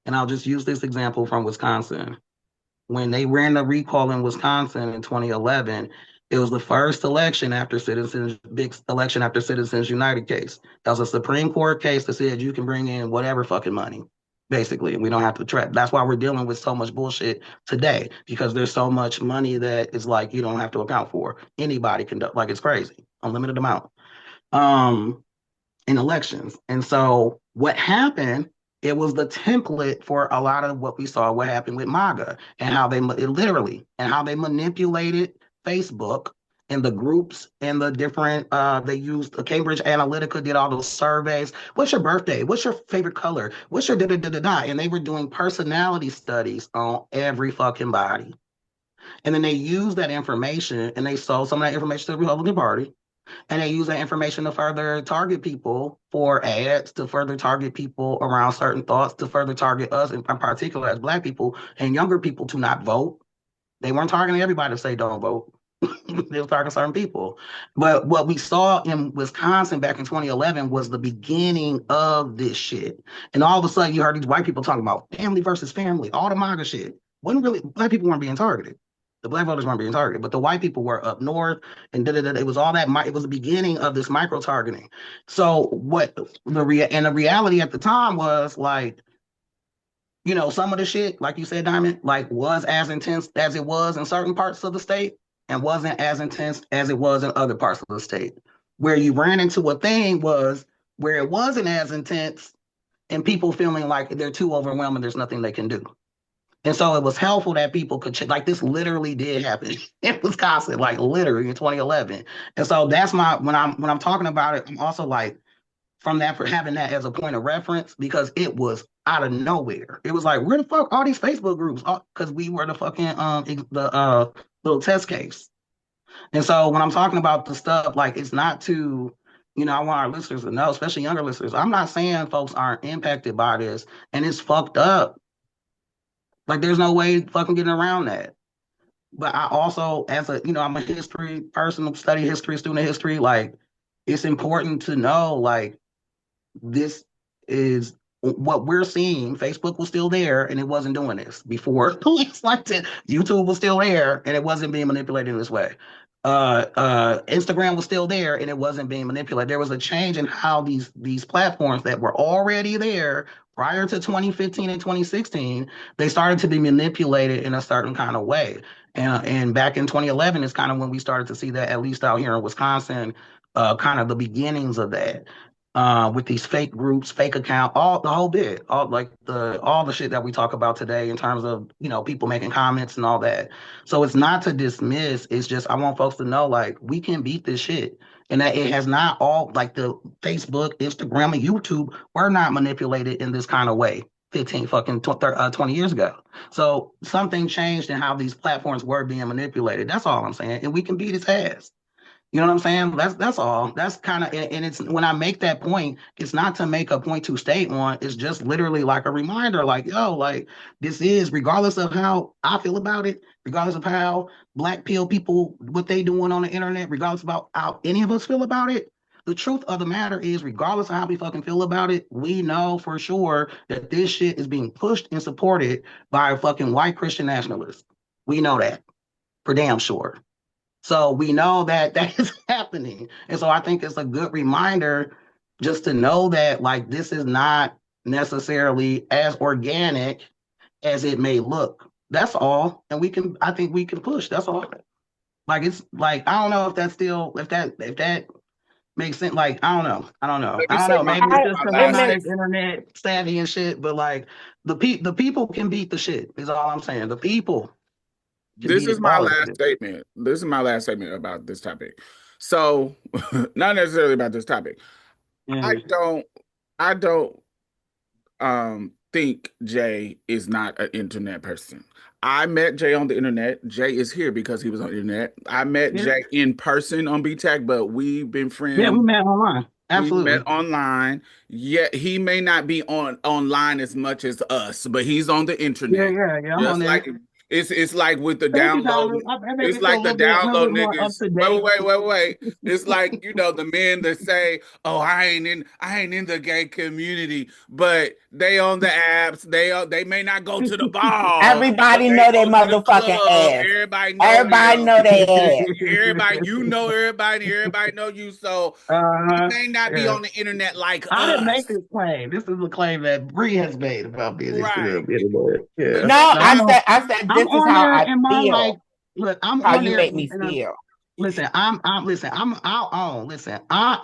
Speaker 3: And I'll just use this example from Wisconsin. When they ran the recall in Wisconsin in 2011, it was the first election after big election after Citizens United case. That was a Supreme Court case that said you can bring in whatever fucking money, basically. And we don't have to track. That's why we're dealing with so much bullshit today, because there's so much money that is like you don't have to account for. Anybody can do, like, it's crazy, unlimited amount. In elections. And so what happened, it was the template for a lot of what we saw, what happened with MAGA, and how they manipulated Facebook and the groups and the different, they used Cambridge Analytica, did all those surveys. What's your birthday? What's your favorite color? What's your da-da-da-da-da? And they were doing personality studies on every fucking body. And then they used that information and they sold some of that information to the Republican Party. And they use that information to further target people for ads, to further target people around certain thoughts, to further target us in particular as Black people and younger people to not vote. They weren't targeting everybody to say don't vote. They were targeting certain people. But what we saw in Wisconsin back in 2011 was the beginning of this shit. And all of a sudden you heard these white people talking about family versus family, all the MAGA shit. Black people weren't being targeted. The Black voters weren't being targeted, but the white people were up north, and it was all that. It was the beginning of this micro targeting. So the reality at the time was like, some of the shit, like you said, Diamond, like was as intense as it was in certain parts of the state, and wasn't as intense as it was in other parts of the state. Where you ran into a thing was where it wasn't as intense, and people feeling like they're too overwhelmed and there's nothing they can do. And so it was helpful that people could check. Like, this literally did happen in Wisconsin, like literally in 2011. And so that's when I'm talking about it, I'm also like, from that, for having that as a point of reference, because it was out of nowhere. It was like, where the fuck are these Facebook groups? Because we were the fucking the little test case. And so when I'm talking about the stuff, like, it's not to, I want our listeners to know, especially younger listeners, I'm not saying folks aren't impacted by this, and it's fucked up. Like, there's no way fucking getting around that. But I also, as I'm a history person, study history, student of history, like, it's important to know, like, this is what we're seeing. Facebook was still there and it wasn't doing this before. It's like YouTube was still there and it wasn't being manipulated in this way. Instagram was still there and it wasn't being manipulated. There was a change in how these platforms that were already there prior to 2015 and 2016, they started to be manipulated in a certain kind of way. And back in 2011 is kind of when we started to see that, at least out here in Wisconsin, kind of the beginnings of that. With these fake groups, fake account, all the whole bit, all the shit that we talk about today in terms of, you know, people making comments and all that. So it's not to dismiss, it's just I want folks to know, like, we can beat this shit. And that it has not all, like, the Facebook, Instagram, and YouTube were not manipulated in this kind of way 15 fucking 20 years ago. So something changed in how these platforms were being manipulated. That's all I'm saying. And we can beat its ass. You know what I'm saying? That's all. That's kind of, and it's when I make that point, it's not to make a point to state on. It's just literally like a reminder, like, yo, like, this is, regardless of how I feel about it, regardless of how Black pill people, what they doing on the internet, regardless about how any of us feel about it, the truth of the matter is, regardless of how we fucking feel about it, we know for sure that this shit is being pushed and supported by fucking white Christian nationalists. We know that for damn sure. So we know that that is happening. And so I think it's a good reminder just to know that, like, this is not necessarily as organic as it may look. That's all. And I think we can push. That's all. Like, it's like, I don't know if that's still, if that makes sense. Like, I don't know. I don't know. Maybe it's just because I'm not as internet savvy and shit, but like the people can beat the shit is all I'm saying. The people.
Speaker 5: This is my last statement. This is my last statement about this topic. So, not necessarily about this topic. I don't think Jay is not an internet person. I met Jay on the internet. Jay is here because he was on the internet. I met Jay in person on BTAC, but we've been friends.
Speaker 3: Yeah, we met online. Absolutely.
Speaker 5: We met online. Yeah, he may not be online as much as us, but he's on the internet.
Speaker 3: Yeah. I'm on there.
Speaker 5: It's like with the download. It's like the download niggas. Wait. It's like, you know, the men that say, "Oh, I ain't in the gay community," but they on the apps. They may not go to the bar.
Speaker 4: Everybody know their motherfucking ass. Everybody know their ass.
Speaker 5: Everybody, you know everybody. Everybody know you. So you may not be on the internet like
Speaker 3: I didn't make this claim. This is a claim that Bree has made about being
Speaker 5: right.
Speaker 4: Yeah. No, I said. This is how I feel.
Speaker 3: Like, look, I'm
Speaker 4: how
Speaker 3: on
Speaker 4: you
Speaker 3: there,
Speaker 4: make me feel.
Speaker 3: Listen, I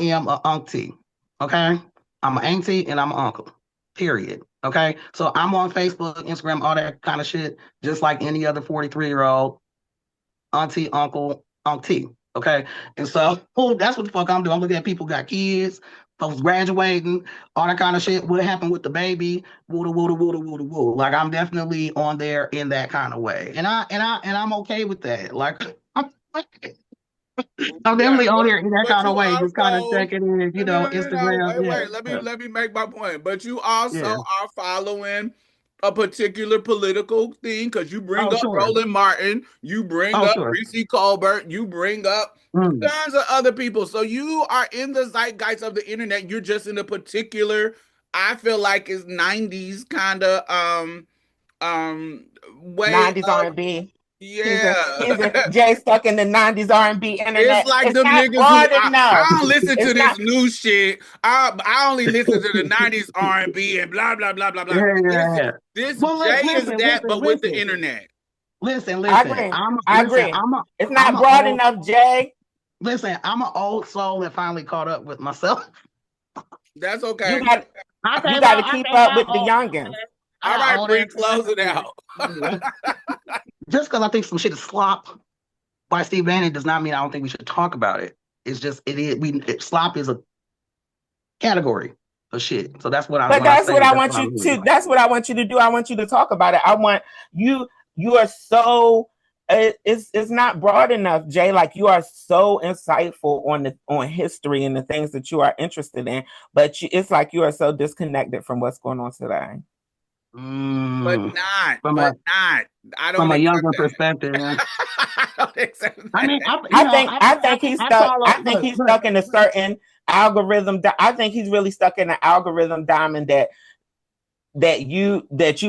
Speaker 3: am a auntie. Okay, I'm an auntie and I'm an uncle. Period. Okay, so I'm on Facebook, Instagram, all that kind of shit, just like any other 43-year-old auntie, uncle, auntie. Okay, and so that's what the fuck I'm doing. I'm looking at people got kids, folks graduating, all that kind of shit. What happened with the baby? Woo. Like, I'm definitely on there in that kind of way, and I'm okay with that. Like, I'm definitely on there in that kind of way, just kind of checking in, you know, Instagram.
Speaker 5: Wait. Let me make my point. But you also are following a particular political thing because you bring up Roland Martin, you bring up Reese Colbert, you bring up tons of other people. So you are in the zeitgeist of the internet. You're just in a particular, I feel like, is 90s kind of way.
Speaker 4: 90s R&B.
Speaker 5: Yeah,
Speaker 4: Jay stuck in the 90s R&B internet.
Speaker 5: It's like the niggas who I don't listen to this new shit. I only listen to the 90s R&B and blah blah blah blah blah.
Speaker 3: Yeah.
Speaker 5: This Jay is that, but with the internet.
Speaker 3: Listen.
Speaker 4: I agree. It's not broad enough, Jay.
Speaker 3: Listen, I'm an old soul that finally caught up with myself.
Speaker 5: That's okay.
Speaker 4: You got to keep up with the youngins.
Speaker 5: All right, Bree, close it out.
Speaker 3: Just because I think some shit is slop by Steve Bannon does not mean I don't think we should talk about it. It's just slop is a category of shit. So that's what
Speaker 4: That's what I want you to do. I want you to talk about it. I want you. You are so. It's not broad enough, Jay. Like, you are so insightful on history and the things that you are interested in, but it's like you are so disconnected from what's going on today.
Speaker 5: But not. I don't.
Speaker 3: From a younger perspective.
Speaker 4: I think he's stuck. I think he's stuck in a certain algorithm. I think he's really stuck in an algorithm diamond that that you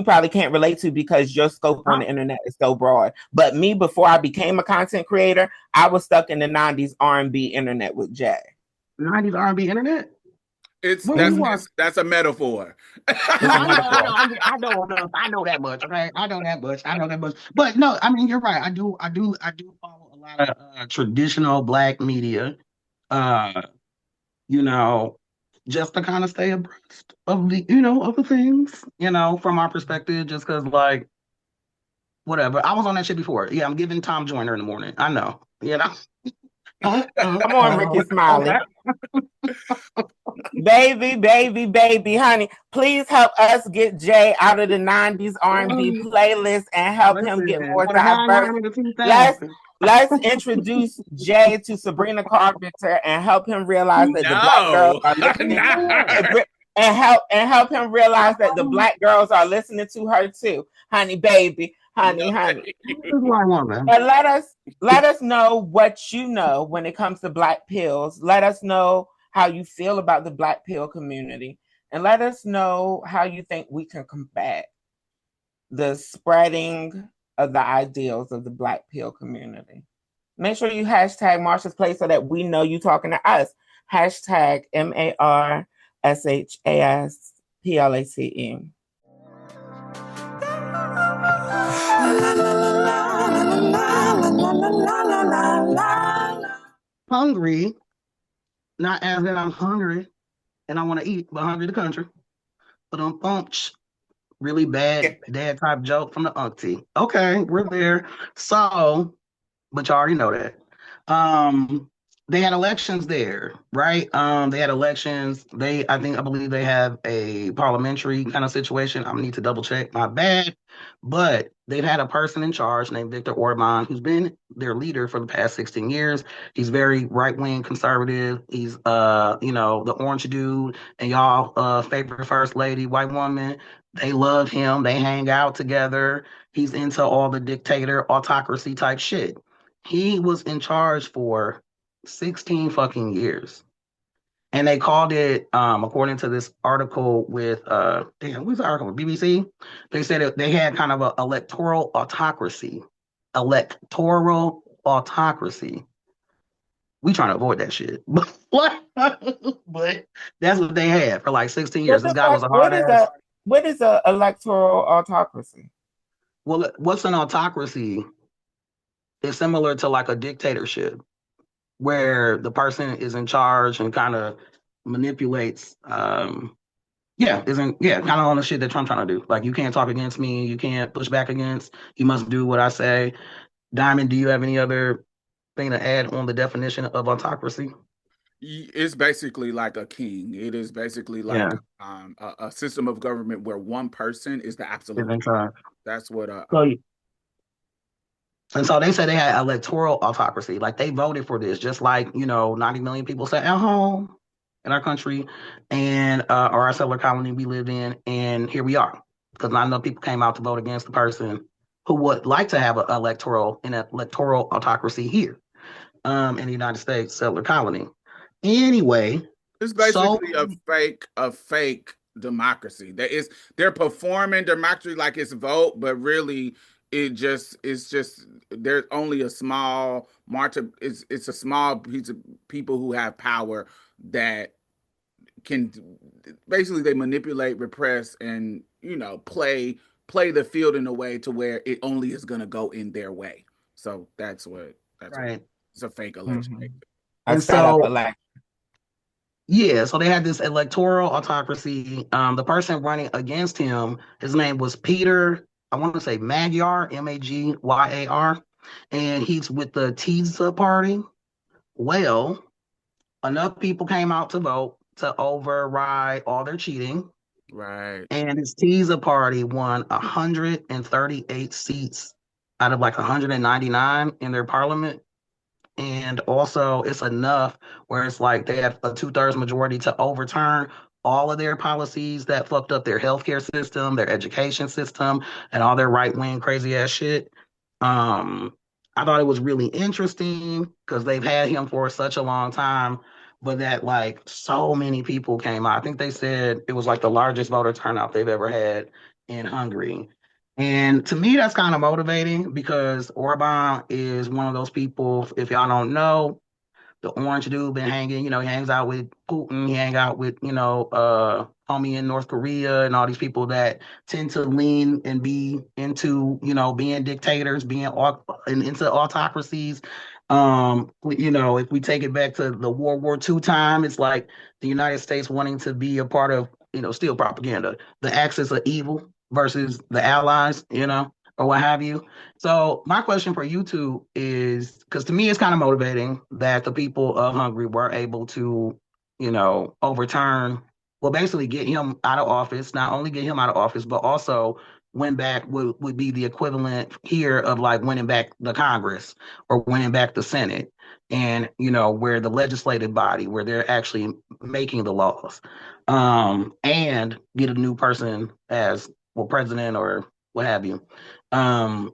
Speaker 4: probably can't relate to because your scope on the internet is so broad. But me, before I became a content creator, I was stuck in the 90s R&B internet with Jay.
Speaker 3: 90s R&B internet?
Speaker 5: That's a metaphor.
Speaker 3: I know that much. Okay, I know that much. But no, I mean, you're right. I do follow a lot of traditional Black media. You know, just to kind of stay abreast of the of the things, from our perspective. Just because, like, whatever. I was on that shit before. Yeah, I'm giving Tom Joyner in the morning. I know.
Speaker 4: Come on, Ricky Smiley. baby, honey, please help us get Jay out of the 90s R&B playlist and help him get more diverse. Let's introduce Jay to Sabrina Carpenter and help him realize that the Black girls are listening. And help him realize that the Black girls are listening to her too, honey, baby. Honey. But let us know what you know when it comes to Black pills. Let us know how you feel about the Black pill community, and let us know how you think we can combat the spreading of the ideals of the Black pill community. Make sure you hashtag Marsha's Place so that we know you talking to us. Hashtag MARSHASPLACE.
Speaker 3: Hungry, not as in I'm hungry and I want to eat, but hungry the country. But really bad dad type joke from the auntie. Okay, we're there. So, but you already know that. They had elections there, right? They had elections. I believe they have a parliamentary kind of situation. I need to double check. My bad. But they've had a person in charge named Viktor Orban, who's been their leader for the past 16 years. He's very right-wing conservative. He's, the orange dude and y'all favorite first lady, white woman. They love him. They hang out together. He's into all the dictator, autocracy type shit. He was in charge for 16 fucking years. And they called it, according to this article with, what's the article? BBC? They said they had kind of an electoral autocracy. Electoral autocracy. We trying to avoid that shit. But that's what they had for like 16 years. This guy was a hard ass.
Speaker 4: What is an electoral autocracy?
Speaker 3: Well, what's an autocracy? It's similar to like a dictatorship, where the person is in charge and kind of manipulates. Kind of on the shit that Trump trying to do. Like, you can't talk against me, you can't push back against. You must do what I say. Diamond, do you have any other thing to add on the definition of autocracy?
Speaker 5: It's basically like a king. It is basically like a system of government where one person is the absolute king. That's what.
Speaker 3: And so they said they had electoral autocracy. Like, they voted for this, just like 90 million people sat at home in our country and or our settler colony we lived in, and here we are, because not enough people came out to vote against the person who would like to have an electoral autocracy here in the United States settler colony. Anyway,
Speaker 5: it's basically a fake democracy. They're performing democracy like it's vote, but really it's just there's only a small margin. It's a small piece of people who have power that can basically they manipulate, repress, and play the field in a way to where it only is going to go in their way. So that's right. What it's a fake election.
Speaker 4: Mm-hmm.
Speaker 3: So they had this electoral autocracy. The person running against him, his name was Peter, I want to say Magyar, Magyar, and he's with the Tiza party. Well, enough people came out to vote to override all their cheating.
Speaker 5: Right.
Speaker 3: And his Tiza party won 138 seats out of like 199 in their parliament. And also, it's enough where it's like they have a 2/3 majority to overturn all of their policies that fucked up their healthcare system, their education system, and all their right-wing crazy ass shit. I thought it was really interesting because they've had him for such a long time, but that like so many people came out. I think they said it was like the largest voter turnout they've ever had in Hungary. And to me, that's kind of motivating because Orban is one of those people, if y'all don't know, the orange dude been hanging, he hangs out with Putin, he hang out with, homie in North Korea and all these people that tend to lean and be into, being dictators, being into autocracies. If we take it back to the World War II time, it's like the United States wanting to be a part of, still propaganda, the axis of evil versus the allies, or what have you. So my question for you two is, because to me it's kind of motivating that the people of Hungary were able to, overturn, well, basically get him out of office. Not only get him out of office, but also win back would be the equivalent here of like winning back the Congress or winning back the Senate, and where the legislative body where they're actually making the laws, and get a new person as well president or what have you. Um,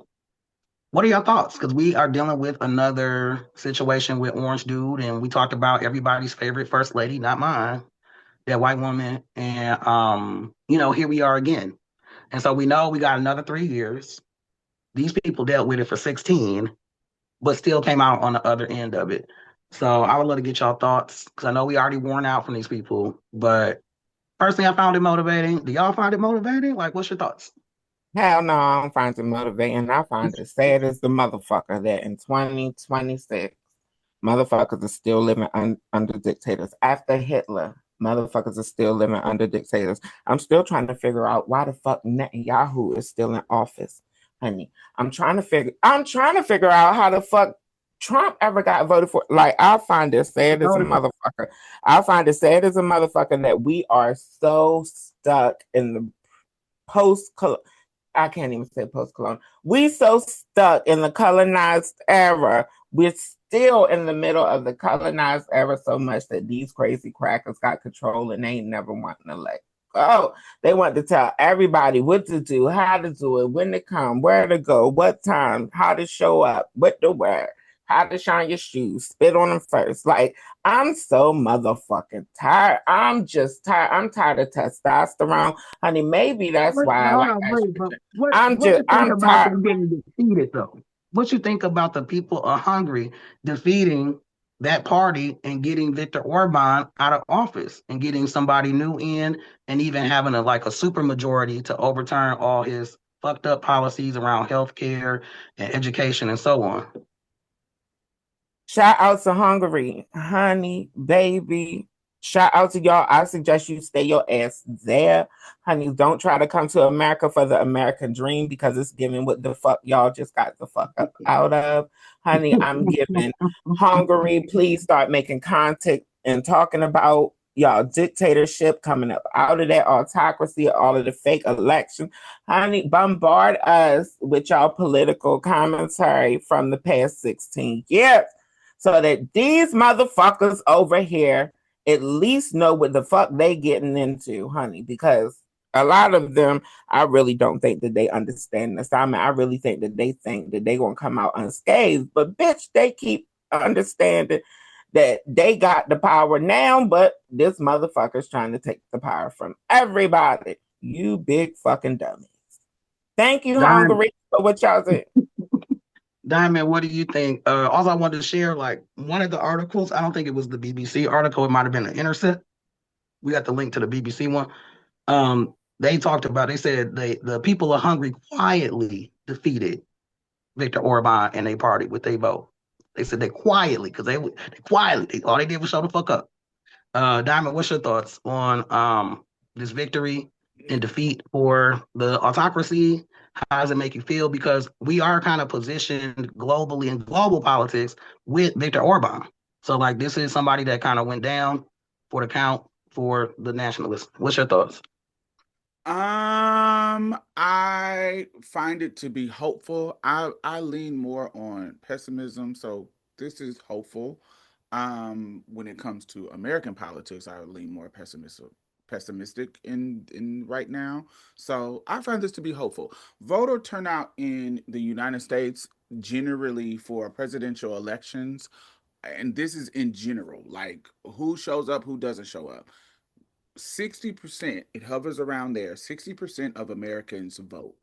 Speaker 3: what are your thoughts? Because we are dealing with another situation with Orange Dude, and we talked about everybody's favorite first lady, not mine, that white woman, and here we are again. And so we know we got another 3 years. These people dealt with it for 16, but still came out on the other end of it. So I would love to get y'all thoughts because I know we already worn out from these people, but personally, I found it motivating. Do y'all find it motivating? Like, what's your thoughts?
Speaker 4: Hell no, I don't find it motivating. I find it sad as the motherfucker that in 2026, motherfuckers are still living under dictators. After Hitler, motherfuckers are still living under dictators. I'm still trying to figure out why the fuck Netanyahu is still in office, honey. I'm trying to figure out how the fuck Trump ever got voted for. Like, I find it sad as a motherfucker. I find it sad as a motherfucker that we are so stuck in the I can't even say post-colonial. We so stuck in the colonized era. We're still in the middle of the colonized era so much that these crazy crackers got control and they ain't never wanting to let go. They want to tell everybody what to do, how to do it, when to come, where to go, what time, how to show up, what to wear, how to shine your shoes, spit on them first. Like, I'm so motherfucking tired. I'm just tired. I'm tired of testosterone. Honey, maybe that's why.
Speaker 3: What you think about them getting defeated, though? What you think about the people of Hungary defeating that party and getting Viktor Orban out of office and getting somebody new in and even having a super majority to overturn all his fucked up policies around healthcare and education and so on?
Speaker 4: Shout out to Hungary, honey, baby. Shout out to y'all. I suggest you stay your ass there. Honey, don't try to come to America for the American dream because it's giving what the fuck y'all just got the fuck up out of. Honey, I'm giving Hungary, please start making contact and talking about y'all dictatorship coming up out of that autocracy, all of the fake election. Honey, bombard us with y'all political commentary from the past 16 years. So that these motherfuckers over here at least know what the fuck they getting into, honey, because a lot of them, I really don't think that they understand the assignment. I really think that they think that they gonna come out unscathed, but bitch, they keep understanding that they got the power now, but this motherfucker's trying to take the power from everybody. You big fucking dummies. Thank you, Hungary, for what y'all said.
Speaker 3: Diamond, what do you think? Also, I wanted to share one of the articles. I don't think it was the BBC article. It might have been the Intercept. We got the link to the BBC one. They talked about. They said the people of Hungary quietly defeated Viktor Orban and their party with their vote. They said they quietly because they quietly. All they did was show the fuck up. Diamond, what's your thoughts on this victory and defeat for the autocracy? How does it make you feel? Because we are kind of positioned globally in global politics with Viktor Orban. So this is somebody that kind of went down for the count for the nationalists. What's your thoughts?
Speaker 5: I find it to be hopeful. I lean more on pessimism, so this is hopeful. When it comes to American politics, I lean more pessimistic in right now. So I find this to be hopeful. Voter turnout in the United States generally for presidential elections and this is in general, like who shows up, who doesn't show up. 60%, it hovers around there. 60% of Americans vote.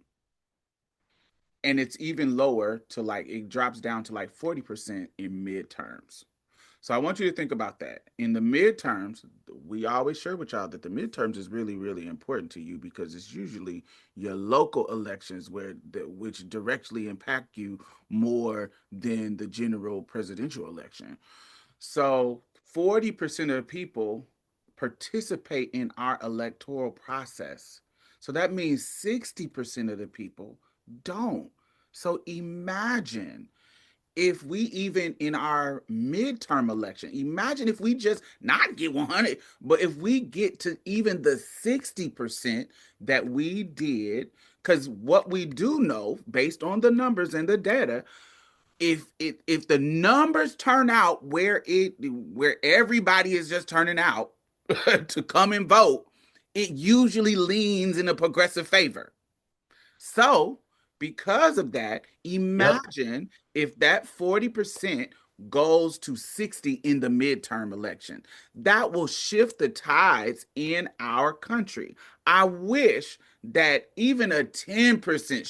Speaker 5: And it's even lower to like, it drops down to like 40% in midterms. So I want you to think about that. In the midterms, we always share with y'all that the midterms is really, really important to you because it's usually your local elections which directly impact you more than the general presidential election. So 40% of people participate in our electoral process. So that means 60% of the people don't. So imagine if we even in our midterm election, imagine if we just not get 100, but if we get to even the 60% that we did, because what we do know based on the numbers and the data, if the numbers turn out where everybody is just turning out to come and vote, it usually leans in a progressive favor. So, because of that, imagine if that 40% goes to 60 in the midterm election. That will shift the tides in our country. I wish that even a 10%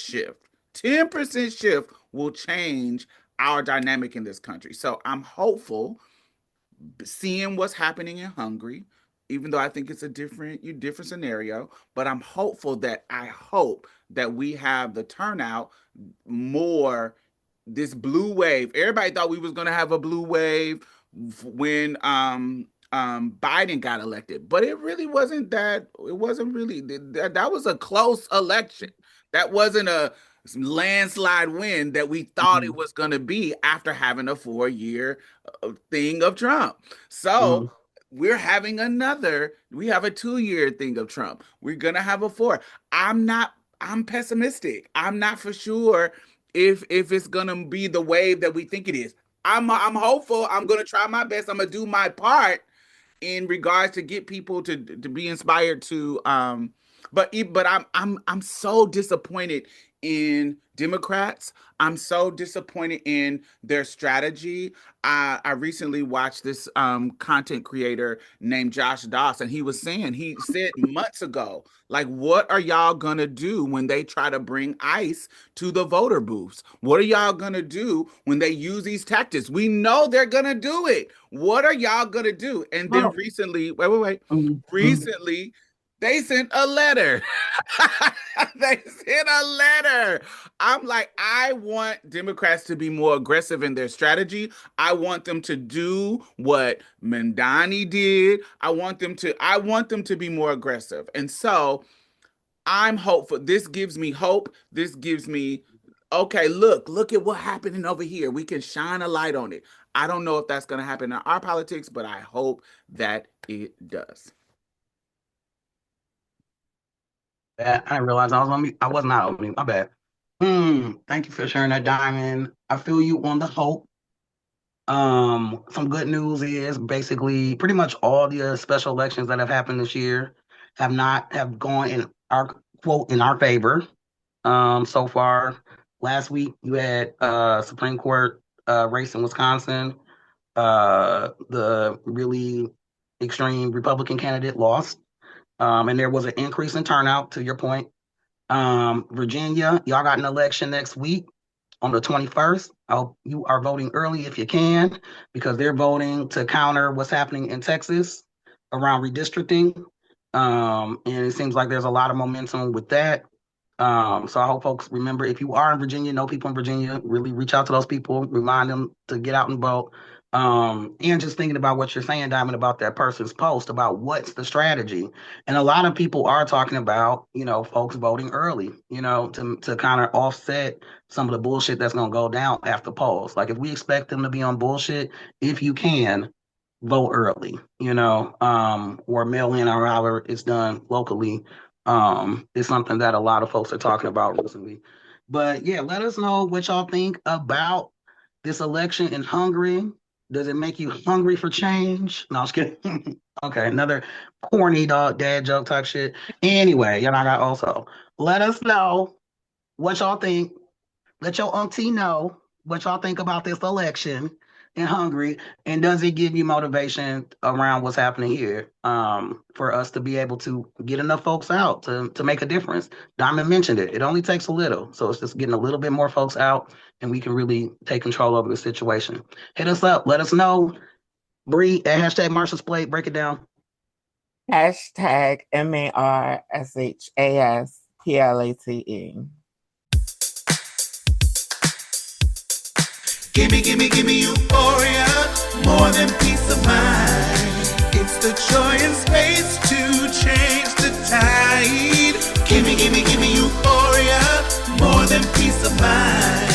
Speaker 5: shift will change our dynamic in this country. So I'm hopeful, seeing what's happening in Hungary, even though I think it's a different scenario, but I'm hopeful that we have the turnout more. This blue wave, everybody thought we was going to have a blue wave when Biden got elected, but it really wasn't that. It wasn't really that was a close election. That wasn't a landslide win that we thought it was going to be after having a 4-year thing of Trump. So we're having we have a 2-year thing of Trump. We're going to have a 4. I'm pessimistic. I'm not for sure if it's going to be the wave that we think it is. I'm hopeful. I'm going to try my best. I'm going to do my part in regards to get people to be inspired to but I'm so disappointed in Democrats. I'm so disappointed in their strategy. I recently watched this content creator named Josh Doss, and he said months ago, like, what are y'all gonna do when they try to bring ICE to the voter booths? What are y'all gonna do when they use these tactics? We know they're gonna do it. What are y'all gonna do? And then recently, recently, they sent a letter. They sent a letter. I'm like, I want Democrats to be more aggressive in their strategy. I want them to do what Mandani did. I want them to be more aggressive. And so I'm hopeful. This gives me hope. This gives me, okay, look at what's happening over here. We can shine a light on it. I don't know if that's going to happen in our politics, but I hope that it does.
Speaker 3: I didn't realize I was on mute. I was not on mute. My bad. Thank you for sharing that, Diamond. I feel you on the hope. Some good news is basically pretty much all the special elections that have happened this year have gone in our favor. So far, last week you had Supreme Court race in Wisconsin. The really extreme Republican candidate lost. And there was an increase in turnout, to your point. Virginia, y'all got an election next week on the 21st. I hope you are voting early if you can, because they're voting to counter what's happening in Texas around redistricting. And it seems like there's a lot of momentum with that. So I hope folks remember, if you are in Virginia, know people in Virginia, really reach out to those people, remind them to get out and vote. And just thinking about what you're saying, Diamond, about that person's post about what's the strategy. And a lot of people are talking about, folks voting early, to kind of offset some of the bullshit that's going to go down after polls. Like, if we expect them to be on bullshit, if you can, vote early, or mail in, or however it's done locally. Is something that a lot of folks are talking about recently. But yeah, let us know what y'all think about this election in Hungary. Does it make you hungry for change? No, I was kidding. Okay, another corny dad joke type shit. Anyway, y'all got also let us know what y'all think. Let your auntie know what y'all think about this election. and hungry? And does it give you motivation around what's happening here? For us to be able to get enough folks out to make a difference. Diamond mentioned it. It only takes a little. So it's just getting a little bit more folks out and we can really take control over the situation. Hit us up. Let us know. Bree at hashtag Marsha's Plate. Break it down.
Speaker 4: Hashtag MARSHASPLATE.
Speaker 2: Gimme euphoria, more than peace of mind. It's the joy and space to change the tide. Gimme euphoria, more than peace of mind.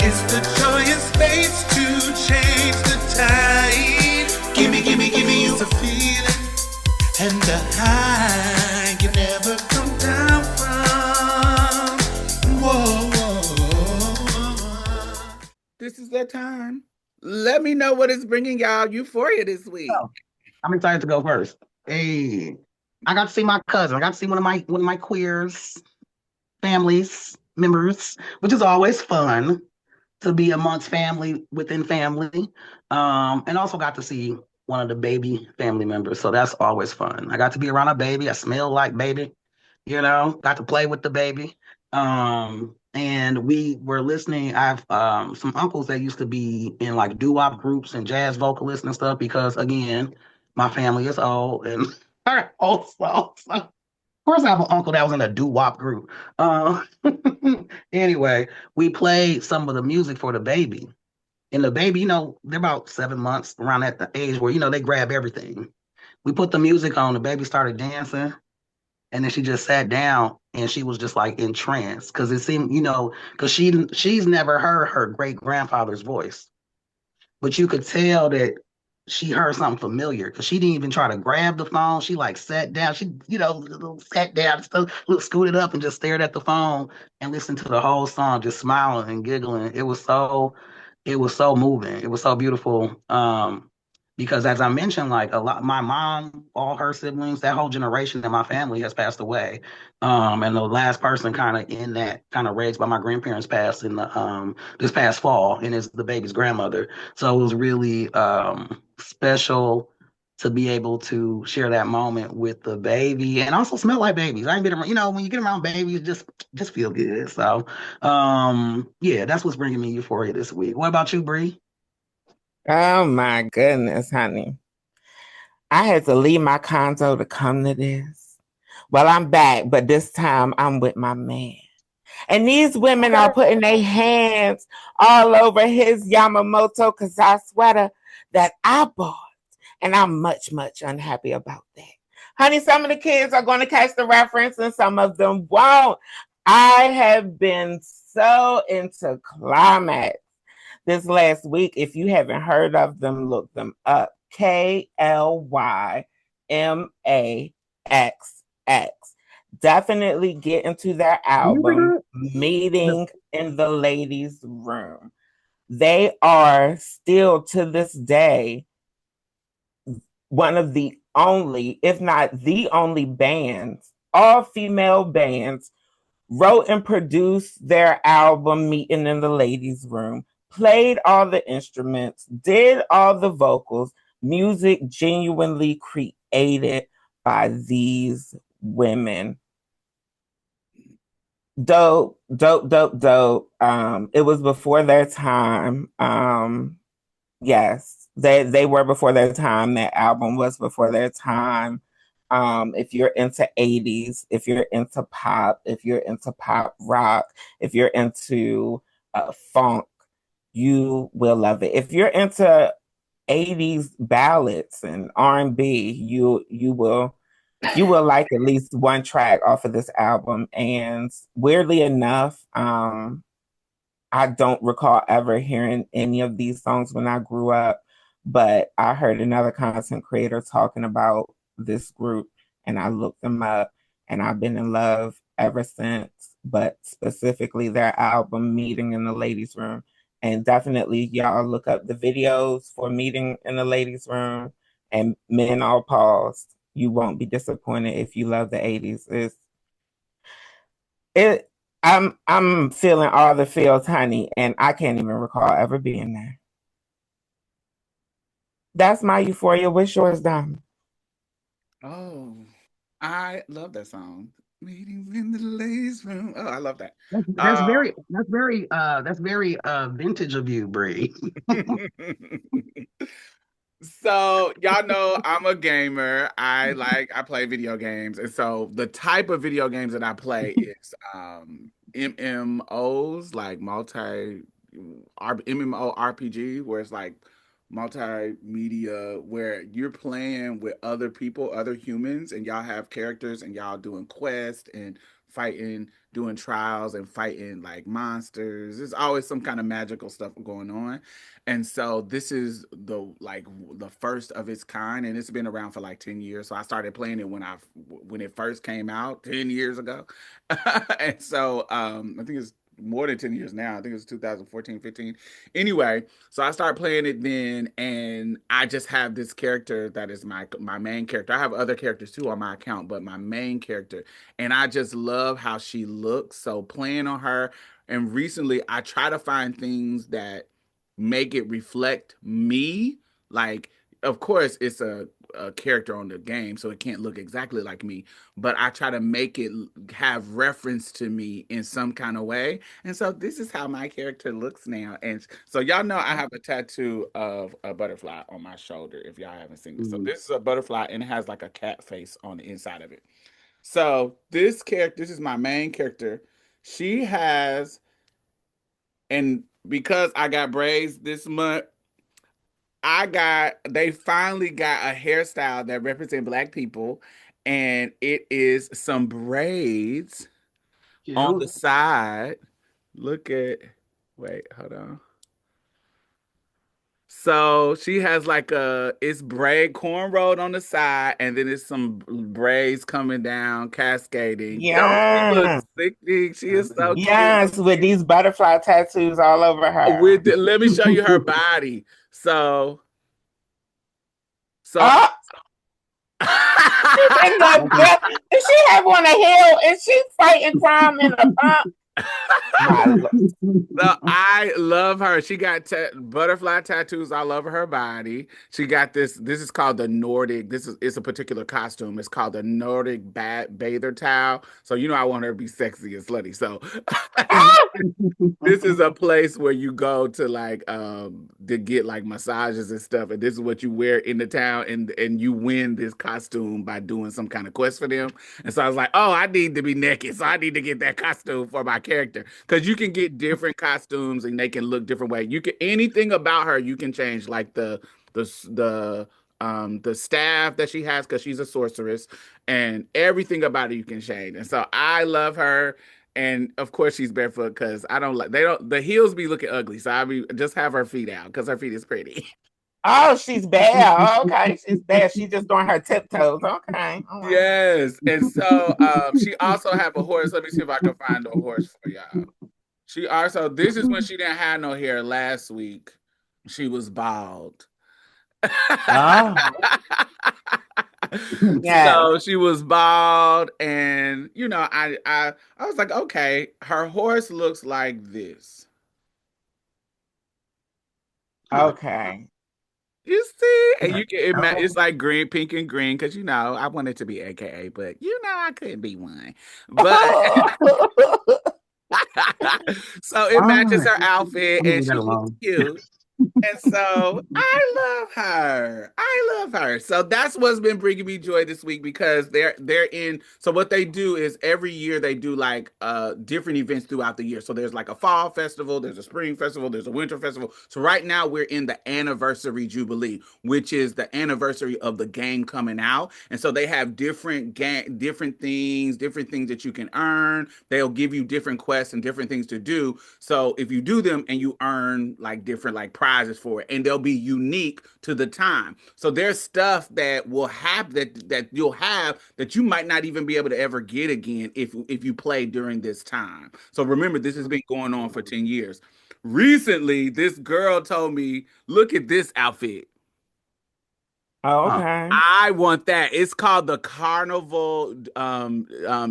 Speaker 2: It's the joy and space to change the tide. Gimme you a feeling and a high you never come down from. Whoa.
Speaker 5: This is that time. Let me know what is bringing y'all euphoria this week.
Speaker 3: Oh, I'm excited to go first. Hey, I got to see my cousin. I got to see one of my queers families members, which is always fun to be amongst family within family. And also got to see one of the baby family members. So that's always fun. I got to be around a baby. I smell like baby, got to play with the baby. And we were listening. I have some uncles that used to be in like doo-wop groups and jazz vocalists and stuff because, again, my family is old and old so of course I have an uncle that was in a doo-wop group. Anyway, we played some of the music for the baby. And the baby, they're about 7 months around at the age where, they grab everything. We put the music on, the baby started dancing. And then she just sat down and she was just like in trance because it seemed, because she's never heard her great grandfather's voice, but you could tell that she heard something familiar because she didn't even try to grab the phone. She like sat down. She, sat down, scooted up and just stared at the phone and listened to the whole song, just smiling and giggling. It was so moving. It was so beautiful. Because as I mentioned, like my mom, all her siblings, that whole generation in my family has passed away. And the last person kind of in that kind of raised by my grandparents passed in the this past fall and is the baby's grandmother. So it was really special to be able to share that moment with the baby and also smell like babies. I ain't been around, when you get around babies, just feel good. So yeah, that's what's bringing me euphoria this week. What about you, Bree?
Speaker 4: Oh my goodness, honey. I had to leave my condo to come to this. Well, I'm back, but this time I'm with my man. And these women are putting their hands all over his Yamamoto Kasai sweater that I bought. And I'm much, much unhappy about that. Honey, some of the kids are going to catch the reference and some of them won't. I have been so into Climax this last week. If you haven't heard of them, look them up. KLYMAXX. Definitely get into their album, Meeting in the Ladies' Room. They are still to this day one of the only, if not the only bands, all female bands, wrote and produced their album Meeting in the Ladies' Room, played all the instruments, did all the vocals, music genuinely created by these women. Dope. It was before their time. Yes, they were before their time. That album was before their time. If you're into 80s, if you're into pop, if you're into pop rock, if you're into funk, you will love it. If you're into 80s ballads and R&B, you will like at least one track off of this album. And weirdly enough, I don't recall ever hearing any of these songs when I grew up, but I heard another content creator talking about this group and I looked them up and I've been in love ever since, but specifically their album Meeting in the Ladies' Room. And definitely y'all look up the videos for Meeting in the Ladies' Room and Men All Paused. You won't be disappointed if you love the 80s. I'm feeling all the feels, honey, and I can't even recall ever being there. That's my Euphoria. What's yours, Diamond?
Speaker 5: Oh, I love that song. Meetings in the ladies' room. Oh, I love that.
Speaker 3: That's very vintage of you, Bree.
Speaker 5: So y'all know I'm a gamer. I play video games. And so the type of video games that I play is MMOs, like MMO RPG, where it's like multimedia, where you're playing with other people, other humans, and y'all have characters and y'all doing quests and fighting, doing trials and fighting like monsters. There's always some kind of magical stuff going on. And so this is the first of its kind, and it's been around for like 10 years. So I started playing it when it first came out 10 years ago. And so I think it's more than 10 years now. I think it's 2014, 15. Anyway, so I started playing it then, and I just have this character that is my main character. I have other characters too on my account, but my main character, and I just love how she looks. So playing on her, and recently I try to find things that make it reflect me. Like, of course, it's a character on the game, so it can't look exactly like me, but I try to make it have reference to me in some kind of way. And so this is how my character looks now. And so y'all know I have a tattoo of a butterfly on my shoulder, if y'all haven't seen this. So this is a butterfly, and it has like a cat face on the inside of it. So this is my main character. She has, and because I got braids this month, they finally got a hairstyle that represent Black people, and it is some braids on the side. Look at, wait, hold on. So she has it's braid cornrowed on the side, and then it's some braids coming down, cascading. Don't she look
Speaker 4: Yeah.
Speaker 5: sickening? She is so cute.
Speaker 4: Yes, with these butterfly tattoos all over her.
Speaker 5: Let me show you her body. So
Speaker 4: Oh, does she have on a heel? Is she fighting crime in a pump?
Speaker 5: So I love her. She got butterfly tattoos all over her body. She got this. This is called the Nordic. It's a particular costume. It's called the Nordic bather towel. So you know I want her to be sexy and slutty. So this is a place where you go to get like massages and stuff. And this is what you wear in the town, and you win this costume by doing some kind of quest for them. And so I was like, oh, I need to be naked, so I need to get that costume for my character, because you can get different costumes and they can look different way. You can anything about her you can change, like the staff that she has, because she's a sorceress, and everything about her you can change. And so I love her. And of course she's barefoot, because the heels be looking ugly. So just have her feet out, because her feet is pretty.
Speaker 4: Oh, she's bad. Okay, she's bad. She's just doing her tiptoes. Okay. Right.
Speaker 5: Yes. And so she also have a horse. Let me see if I can find a horse for y'all. This is when she didn't have no hair last week. She was bald.
Speaker 4: Oh. Yeah.
Speaker 5: So she was bald, and I was like, okay, her horse looks like this.
Speaker 4: Okay.
Speaker 5: You see, and it's like green, pink, and green, because I wanted to be AKA, but I couldn't be one. But so it matches her outfit, and she looks cute. And so I love her. I love her. So that's what's been bringing me joy this week, because they're in. So what they do is every year they do like different events throughout the year. So there's like a fall festival, there's a spring festival, there's a winter festival. So right now we're in the anniversary jubilee, which is the anniversary of the game coming out. And so they have different things that you can earn. They'll give you different quests and different things to do. So if you do them and you earn like different like prizes for it, and they'll be unique to the time. So there's stuff that will have that you'll have that you might not even be able to ever get again if you play during this time. So remember, this has been going on for 10 years. Recently, this girl told me, look at this outfit.
Speaker 4: Oh, okay.
Speaker 5: I want that. It's called the Carnival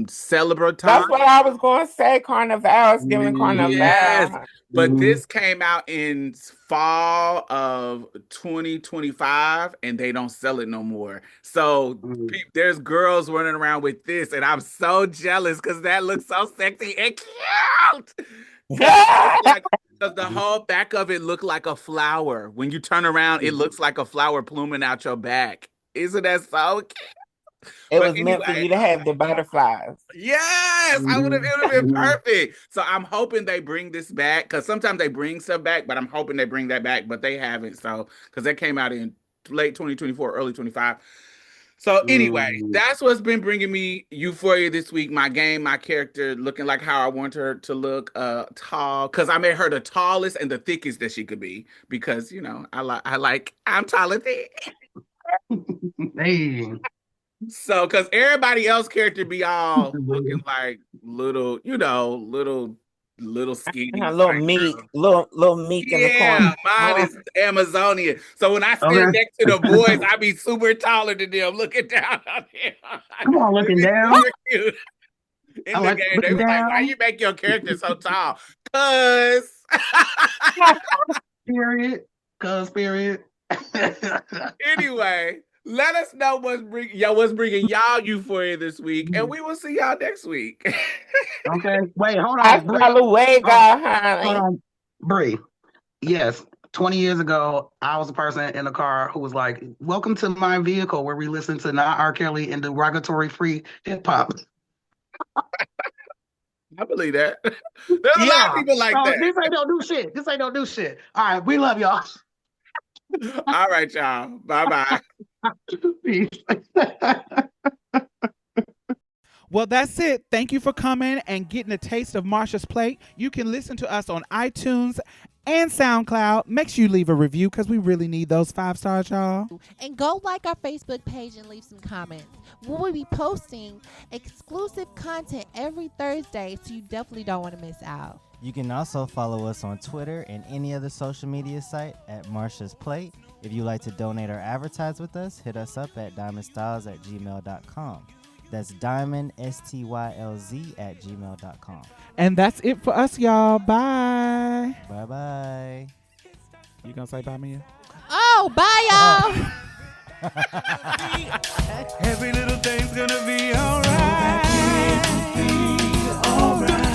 Speaker 5: Celebraton.
Speaker 4: That's what I was going to say. Carnival, giving Carnival.
Speaker 5: Yes, but
Speaker 3: Mhm.
Speaker 5: this came out in fall of 2025, and they don't sell it no more. So there's girls running around with this, and I'm so jealous because that looks so sexy and cute. Because the whole back of it looked like a flower. When you turn around, it looks like a flower pluming out your back. Isn't that so cute?
Speaker 4: It was meant for you to have the butterflies.
Speaker 5: Yes, it would have been perfect. So I'm hoping they bring this back because sometimes they bring stuff back, but I'm hoping they bring that back, but they haven't. So because that came out in late 2024, early 25. So anyway, that's what's been bringing me euphoria this week. My game, my character looking like how I want her to look, tall. Because I made her the tallest and the thickest that she could be. Because I'm tall and thick.
Speaker 3: Hey.
Speaker 5: So, because everybody else character be all looking like little skinny,
Speaker 4: little meat, little meat in the corner.
Speaker 5: Mine is Amazonian. So when I stand next to the boys, I be super taller than them, looking down on them.
Speaker 3: Come on, looking down.
Speaker 5: In the game, they was like, "Why you make your character so tall?" Cause
Speaker 3: period.
Speaker 5: Anyway. Let us know what's bringing y'all euphoria this week, and we will see y'all next week.
Speaker 3: Okay. Wait, hold on.
Speaker 4: Hold
Speaker 3: on. Bree. Yes. 20 years ago, I was a person in a car who was like, "Welcome to my vehicle where we listen to not R. Kelly and derogatory-free hip-hop."
Speaker 5: I believe that. There's a lot of people like that.
Speaker 3: This ain't don't do shit. All right. We love y'all.
Speaker 5: All right, y'all. Bye-bye.
Speaker 1: Well, that's it. Thank you for coming and getting a taste of Marsha's plate. You can listen to us on iTunes and SoundCloud. Make sure you leave a review because we really need those 5 stars, y'all.
Speaker 6: And go like our Facebook page and leave some comments. We'll be posting exclusive content every Thursday, so you definitely don't want to miss out.
Speaker 7: You can also follow us on Twitter and any other social media site at Marsha's Plate. If you'd like to donate or advertise with us, hit us up at diamondstylz@gmail.com. That's diamondstylz@gmail.com.
Speaker 1: And that's it for us, y'all. Bye.
Speaker 7: Bye-bye.
Speaker 1: You gonna say bye, Mia?
Speaker 6: Oh, bye, y'all.
Speaker 2: Every little thing's gonna be alright. Alright.